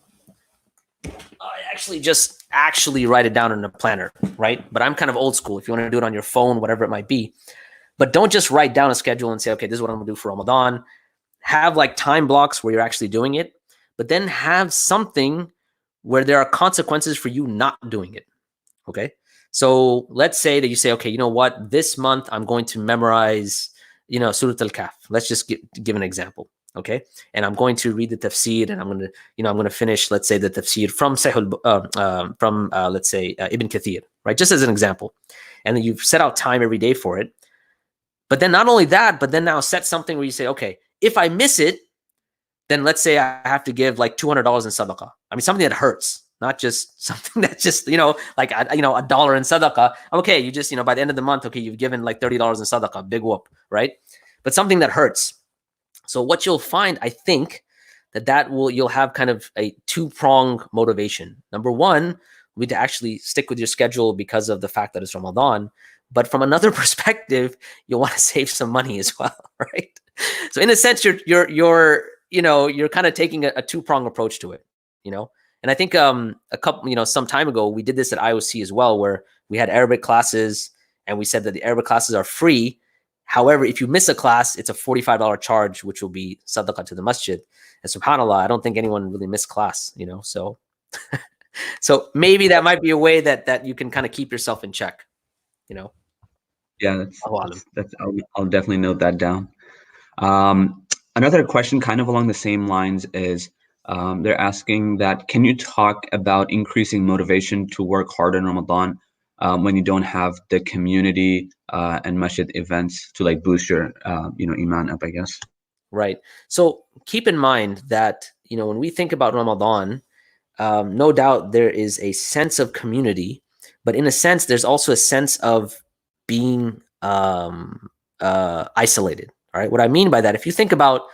just write it down in a planner, right? But I'm kind of old school. If you want to do it on your phone, whatever it might be, but don't just write down a schedule and say, okay, this is what I'm gonna do for Ramadan. Have like time blocks where you're actually doing it, but then have something where there are consequences for you not doing it. Okay. So let's say that you say, okay, you know what, this month I'm going to memorize, Surah Al-Kahf. Let's just give an example. Okay. And I'm going to read the tafsir, and I'm going to finish, let's say, the tafsir from let's say Ibn Kathir, right? Just as an example. And then you've set out time every day for it. But then not only that, but then now set something where you say, okay, if I miss it, then let's say I have to give like $200 in sadaqah. I mean, something that hurts, not just something that's just, like, $1 in sadaqah. Okay, you just, by the end of the month, okay, you've given like $30 in sadaqah, big whoop, right? But something that hurts. So what you'll find, I think, you'll have kind of a two-pronged motivation. Number one, will be to actually stick with your schedule because of the fact that it's Ramadan. But from another perspective, you'll want to save some money as well, right? So in a sense, you're kind of taking a two-pronged approach to it, And I think some time ago, we did this at IOC as well, where we had Arabic classes, and we said that the Arabic classes are free. However, if you miss a class, it's a $45 charge, which will be sadaqah to the masjid. And subhanAllah, I don't think anyone really missed class, so so maybe that might be a way that you can kind of keep yourself in check, Yeah, I'll definitely note that down. Another question kind of along the same lines is, they're asking that, can you talk about increasing motivation to work hard in Ramadan when you don't have the community and masjid events to like boost your iman up, I guess? Right. So keep in mind that when we think about Ramadan, no doubt there is a sense of community, but in a sense there's also a sense of being isolated. All right. What I mean by that, if you think about,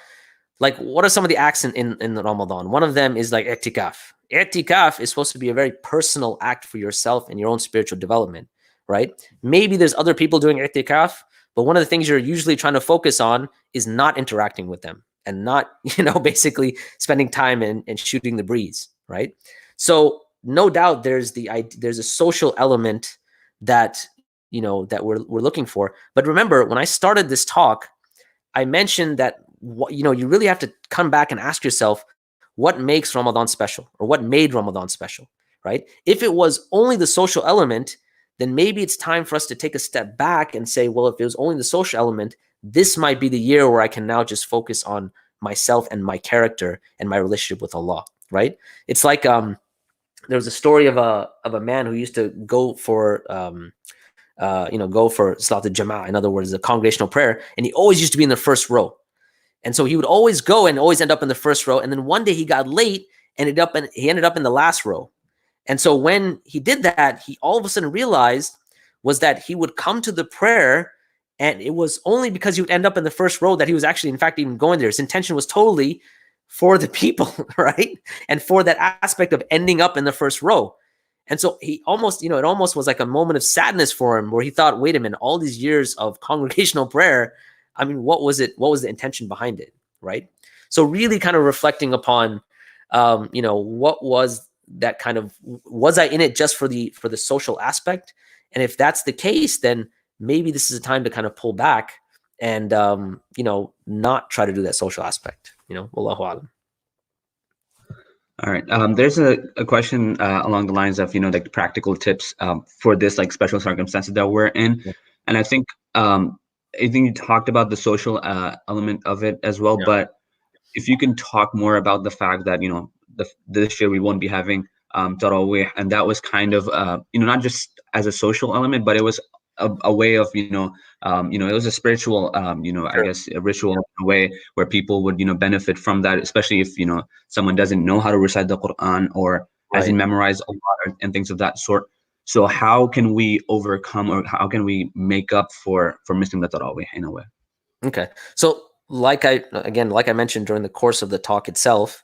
like, what are some of the acts in Ramadan? One of them is like i'tikaf. I'tikaf is supposed to be a very personal act for yourself and your own spiritual development, right? Maybe there's other people doing i'tikaf, but one of the things you're usually trying to focus on is not interacting with them and not, basically spending time and shooting the breeze, right? So no doubt there's a social element that that we're looking for. But remember, when I started this talk, I mentioned that you really have to come back and ask yourself, what makes Ramadan special, or what made Ramadan special, right? If it was only the social element, then maybe it's time for us to take a step back and say, well, if it was only the social element, this might be the year where I can now just focus on myself and my character and my relationship with Allah, right? It's like there was a story of a man who used to go for go for Salat al-Jama'ah, in other words, the congregational prayer, and he always used to be in the first row. And so he would always go and always end up in the first row. And then one day he got late and he ended up in the last row. And so when he did that, he all of a sudden realized was that he would come to the prayer, and it was only because he would end up in the first row that he was actually, in fact, even going there. His intention was totally for the people, right? And for that aspect of ending up in the first row. And so he almost, it almost was like a moment of sadness for him, where he thought, wait a minute, all these years of congregational prayer, I mean, what was it? What was the intention behind it, right? So really kind of reflecting upon, what was that kind of, was I in it just for the social aspect? And if that's the case, then maybe this is a time to kind of pull back and, not try to do that social aspect, Wallahu alam. All right. There's a question along the lines of, like practical tips for this like special circumstances that we're in. Yeah. And I think you talked about the social element of it as well. Yeah. But if you can talk more about the fact that, this year we won't be having Tarawih, and that was kind of, not just as a social element, but it was a way of, it was a spiritual, I guess a ritual in a way where people would, benefit from that, especially if, someone doesn't know how to recite the Quran or hasn't memorized a lot and things of that sort. So how can we overcome, or how can we make up for missing the Tarawih in a way? Okay. So like I mentioned during the course of the talk itself,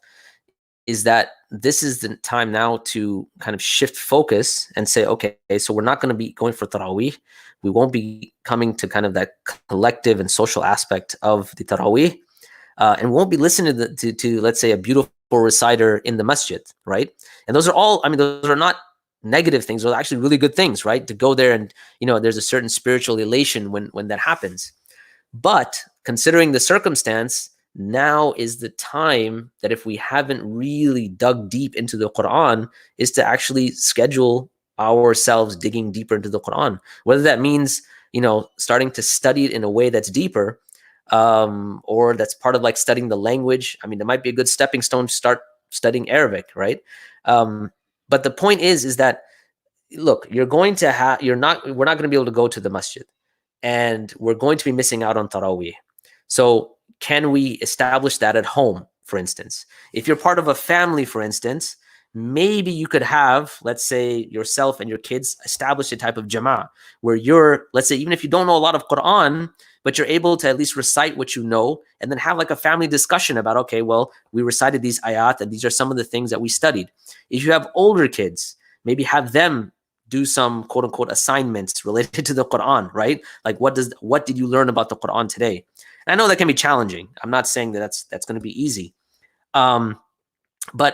is that this is the time now to kind of shift focus and say, okay, so we're not going to be going for Tarawih. We won't be coming to kind of that collective and social aspect of the Tarawih. And won't be listening to, let's say, a beautiful reciter in the masjid, right? And those are all, those are not negative things. Those are actually really good things, right? To go there and, there's a certain spiritual elation when that happens. But considering the circumstance, now is the time that if we haven't really dug deep into the Quran, is to actually schedule ourselves digging deeper into the Quran. Whether that means, starting to study it in a way that's deeper, or that's part of like studying the language. There might be a good stepping stone to start studying Arabic, right? But the point is that, look, we're not going to be able to go to the masjid, and we're going to be missing out on Tarawih. So can we establish that at home, for instance? If you're part of a family, for instance, maybe you could have, let's say, yourself and your kids establish a type of jama'ah where you're, let's say, even if you don't know a lot of Quran, but you're able to at least recite what you know, and then have like a family discussion about, okay, well, we recited these ayat, and these are some of the things that we studied. If you have older kids, maybe have them do some quote unquote assignments related to the Quran, right? Like what did you learn about the Quran today? And I know that can be challenging. I'm not saying that that's going to be easy. But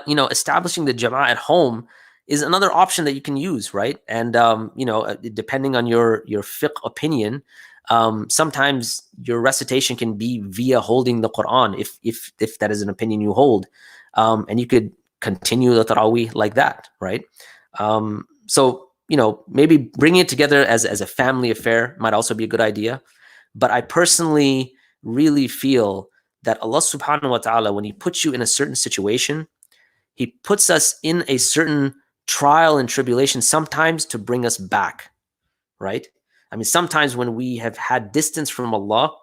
establishing the jama'ah at home is another option that you can use, right? And depending on your fiqh opinion, sometimes your recitation can be via holding the Quran, if that is an opinion you hold, and you could continue the Tarawih like that, right? So maybe bringing it together as a family affair might also be a good idea. But I personally really feel that Allah subhanahu wa ta'ala, when he puts you in a certain situation, he puts us in a certain trial and tribulation, sometimes to bring us back, right? Sometimes when we have had distance from Allah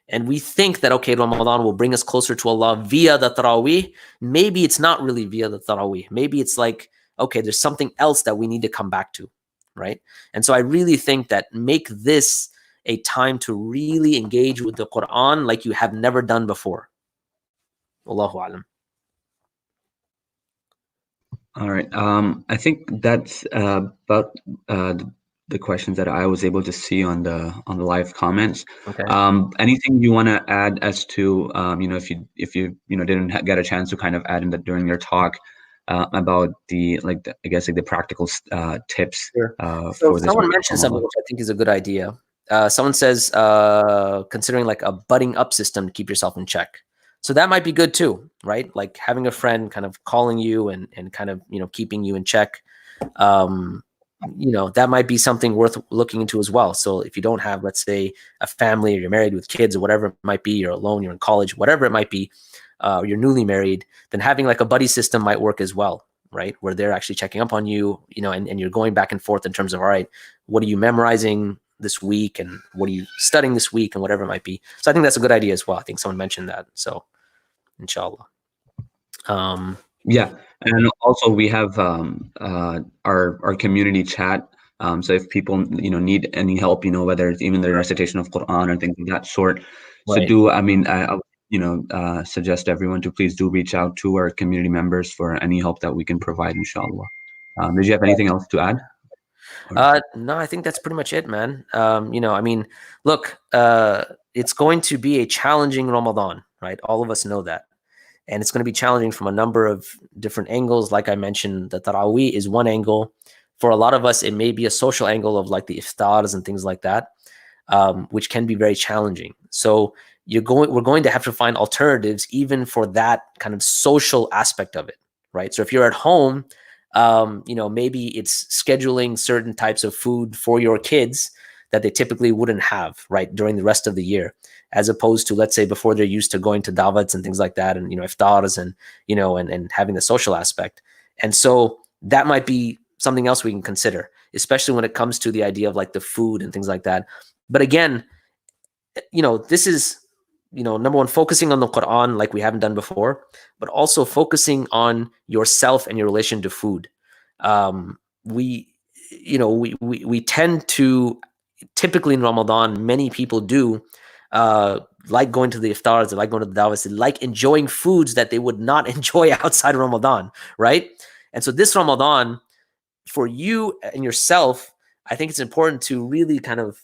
and we think that, okay, Ramadan will bring us closer to Allah via the Tarawih, maybe it's not really via the Tarawih. Maybe it's like, okay, there's something else that we need to come back to, right? And so I really think that make this a time to really engage with the Quran like you have never done before. Allahu alam. All right. I think that's about the questions that I was able to see on the live comments. Okay. Anything you want to add as to if you didn't get a chance to kind of add in that during your talk, about I guess the practical tips Sure. So for this someone mentioned something Ramadan. which I think is a good idea. Someone says considering like a butting up system to keep yourself in check. So that might be good too, right? Like having a friend kind of calling you and kind of, you know, keeping you in check. You know, that might be something worth looking into as well. So if you don't have, let's say, a family, or you're married with kids or whatever it might be, you're alone, you're in college, whatever it might be, or you're newly married, then having like a buddy system might work as well, right? Where they're actually checking up on you, you know, and you're going back and forth in terms of, all right, what are you memorizing this week and what are you studying this week and whatever it might be. So I think that's a good idea as well. I think someone mentioned that. So inshallah. Yeah, and also we have our community chat. So if people need any help, whether it's even the recitation of Quran or things of that sort, so Right. I would suggest everyone to please do reach out to our community members for any help that we can provide, inshallah. Did you have anything else to add? No, I think that's pretty much it, man. You know, I mean, look, it's going to be a challenging Ramadan, right? All of us know that. And it's going to be challenging from a number of different angles. Like I mentioned, the Taraweeh is one angle. For a lot of us, it may be a social angle of like the iftars and things like that, which can be very challenging. So we're going to have to find alternatives even for that kind of social aspect of it, right? So if you're at home, you know, maybe it's scheduling certain types of food for your kids that they typically wouldn't have, right, during the rest of the year, as opposed to, let's say, before they're used to going to dawats and things like that, and, you know, iftars and, you know, and having the social aspect. And so that might be something else we can consider, especially when it comes to the idea of like the food and things like that. But again, you know, this is, you know, number one, focusing on the Quran like we haven't done before, but also focusing on yourself and your relation to food. We, you know, we tend to, typically in Ramadan, many people do like going to the iftars, they like going to the dawahs, they like enjoying foods that they would not enjoy outside of Ramadan, right? And so this Ramadan, for you and yourself, I think it's important to really kind of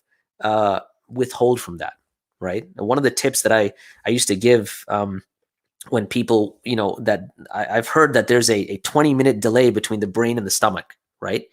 withhold from that, right? And one of the tips that I used to give when people, you know, that I've heard that there's a 20-minute delay between the brain and the stomach, right?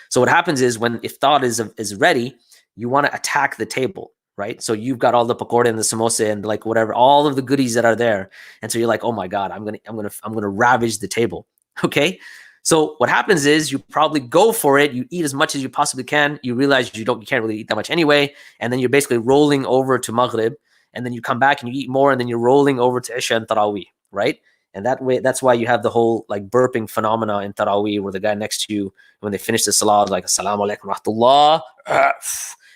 So what happens is when iftar is ready, you want to attack the table, right? So you've got all the pakora and the samosa and like whatever, all of the goodies that are there, and so you're like, oh my god, I'm gonna ravage the table, okay? So what happens is you probably go for it, you eat as much as you possibly can, you realize you can't really eat that much anyway, and then you're basically rolling over to Maghrib, and then you come back and you eat more, and then you're rolling over to Isha and Taraweeh, right? And that way, that's why you have the whole like burping phenomena in Taraweeh, where the guy next to you, when they finish the salah, is like, Assalamu alaikum rahmatullah,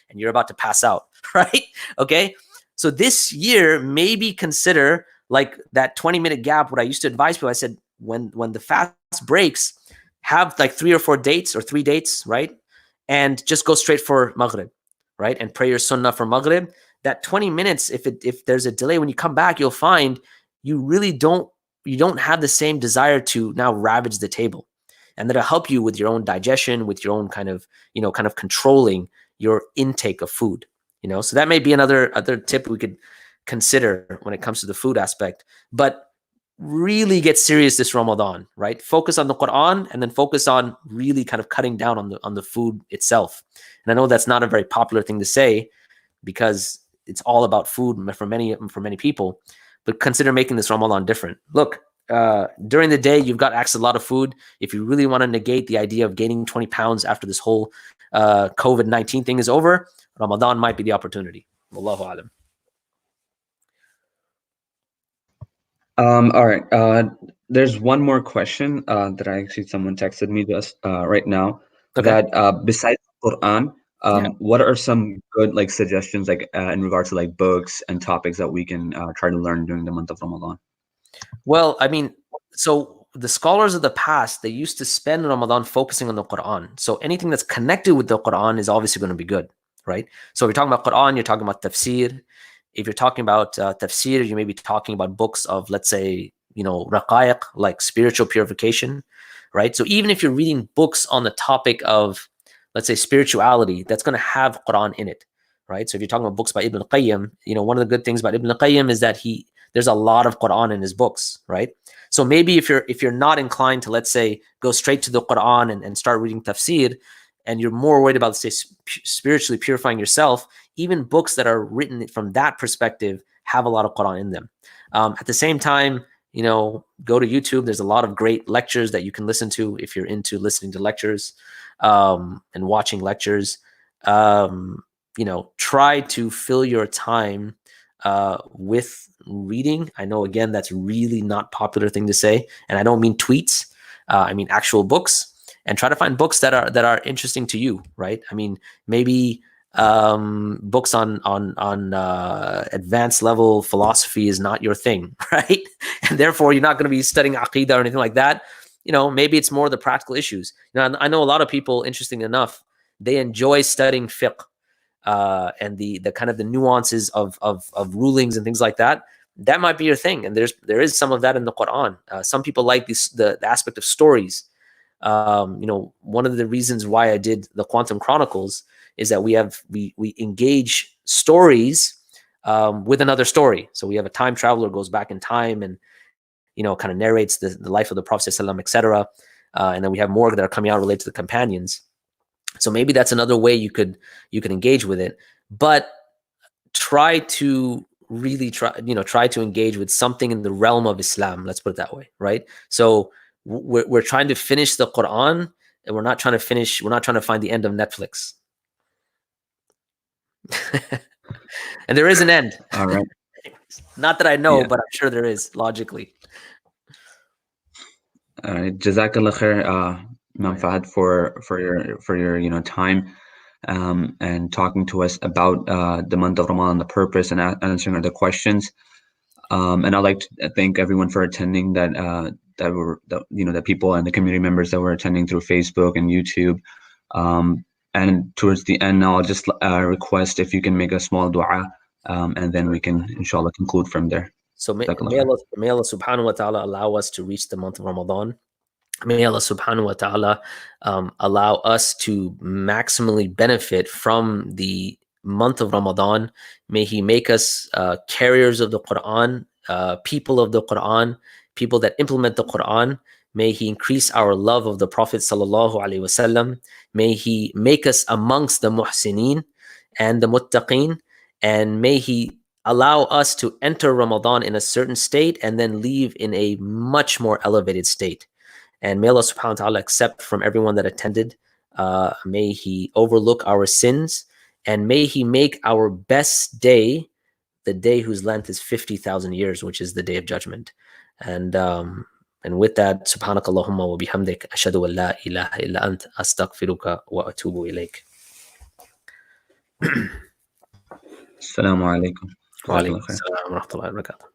and you're about to pass out, right? Okay. So this year, maybe consider like that 20-minute gap. What I used to advise people, I said, when the fast breaks, have like 3 or 4 dates or 3 dates, right? And just go straight for Maghrib, right? And pray your sunnah for Maghrib. That 20 minutes, if there's a delay, when you come back, you'll find you really don't have the same desire to now ravage the table. And that'll help you with your own digestion, with your own kind of, you know, kind of controlling your intake of food, you know? So that may be another tip we could consider when it comes to the food aspect. But really get serious this Ramadan, right? Focus on the Quran and then focus on really kind of cutting down on the food itself. And I know that's not a very popular thing to say because it's all about food for many people, but consider making this Ramadan different. Look, during the day, you've got access to a lot of food. If you really want to negate the idea of gaining 20 pounds after this whole COVID-19 thing is over, Ramadan might be the opportunity. Wallahu alam. All right. There's one more question that someone texted me just right now. Okay. That besides Quran, what are some good like suggestions like in regards to like books and topics that we can try to learn during the month of Ramadan? Well, I mean, so the scholars of the past, they used to spend Ramadan focusing on the Quran. So anything that's connected with the Quran is obviously going to be good, right? So if you're talking about Quran, you're talking about tafsir. If you're talking about tafsir, you may be talking about books of, let's say, you know, raqaiq, like spiritual purification, right? So even if you're reading books on the topic of, let's say, spirituality, that's going to have Quran in it, right? So if you're talking about books by Ibn al-Qayyim, you know, one of the good things about Ibn al-Qayyim is that there's a lot of Quran in his books, right? So maybe if you're not inclined to, let's say, go straight to the Quran and start reading tafsir, and you're more worried about, say, spiritually purifying yourself, even books that are written from that perspective have a lot of Quran in them. At the same time, go to YouTube. There's a lot of great lectures that you can listen to if you're into listening to lectures and watching lectures. Try to fill your time with reading. I know, again, that's really not popular thing to say, and I don't mean tweets. I mean actual books, and try to find books that are interesting to you, right? I mean, maybe books on advanced level philosophy is not your thing, right? And therefore you're not going to be studying aqidah or anything like that. Maybe it's more the practical issues. I know a lot of people, interesting enough, they enjoy studying fiqh and the kind of the nuances of rulings and things like that. That might be your thing, and there is some of that in the Quran. Some people like the aspect of stories. One of the reasons why I did the Quantum Chronicles is that we engage stories with another story. So we have a time traveler goes back in time and kind of narrates the life of the Prophet ﷺ, etc. And then we have more that are coming out related to the companions. So maybe that's another way you could engage with it, but try to engage with something in the realm of Islam. Let's put it that way, right? So we're trying to finish the Quran, and we're not trying to find the end of Netflix. And there is an end. All right. Not that I know, Yeah. but I'm sure there is, logically. All right. Jazakallah khair, Imam Fahad, for your time and talking to us about the month of Ramadan, the purpose, and answering other questions. And I'd like to thank everyone for attending the people and the community members that were attending through Facebook and YouTube. And towards the end, I'll just request if you can make a small dua, and then we can, inshallah, conclude from there. So may Allah subhanahu wa ta'ala allow us to reach the month of Ramadan. May Allah subhanahu wa ta'ala allow us to maximally benefit from the month of Ramadan. May He make us carriers of the Quran, people of the Quran, people that implement the Quran. May He increase our love of the Prophet sallallahu alaihi wasallam. May He make us amongst the muhsineen and the muttaqeen, and may He allow us to enter Ramadan in a certain state and then leave in a much more elevated state. And may Allah subhanahu wa ta'ala accept from everyone that attended. May He overlook our sins, and may He make our best day the day whose length is 50,000 years, which is the day of judgment. And with that, subhanakallahumma wa bihamdik, ashhadu an la ilaha illa ant, astaghfiruka wa atubu ilayk. Assalamu alaikum. Wa alaikum assalam wa rahmatullahi wa barakatuh.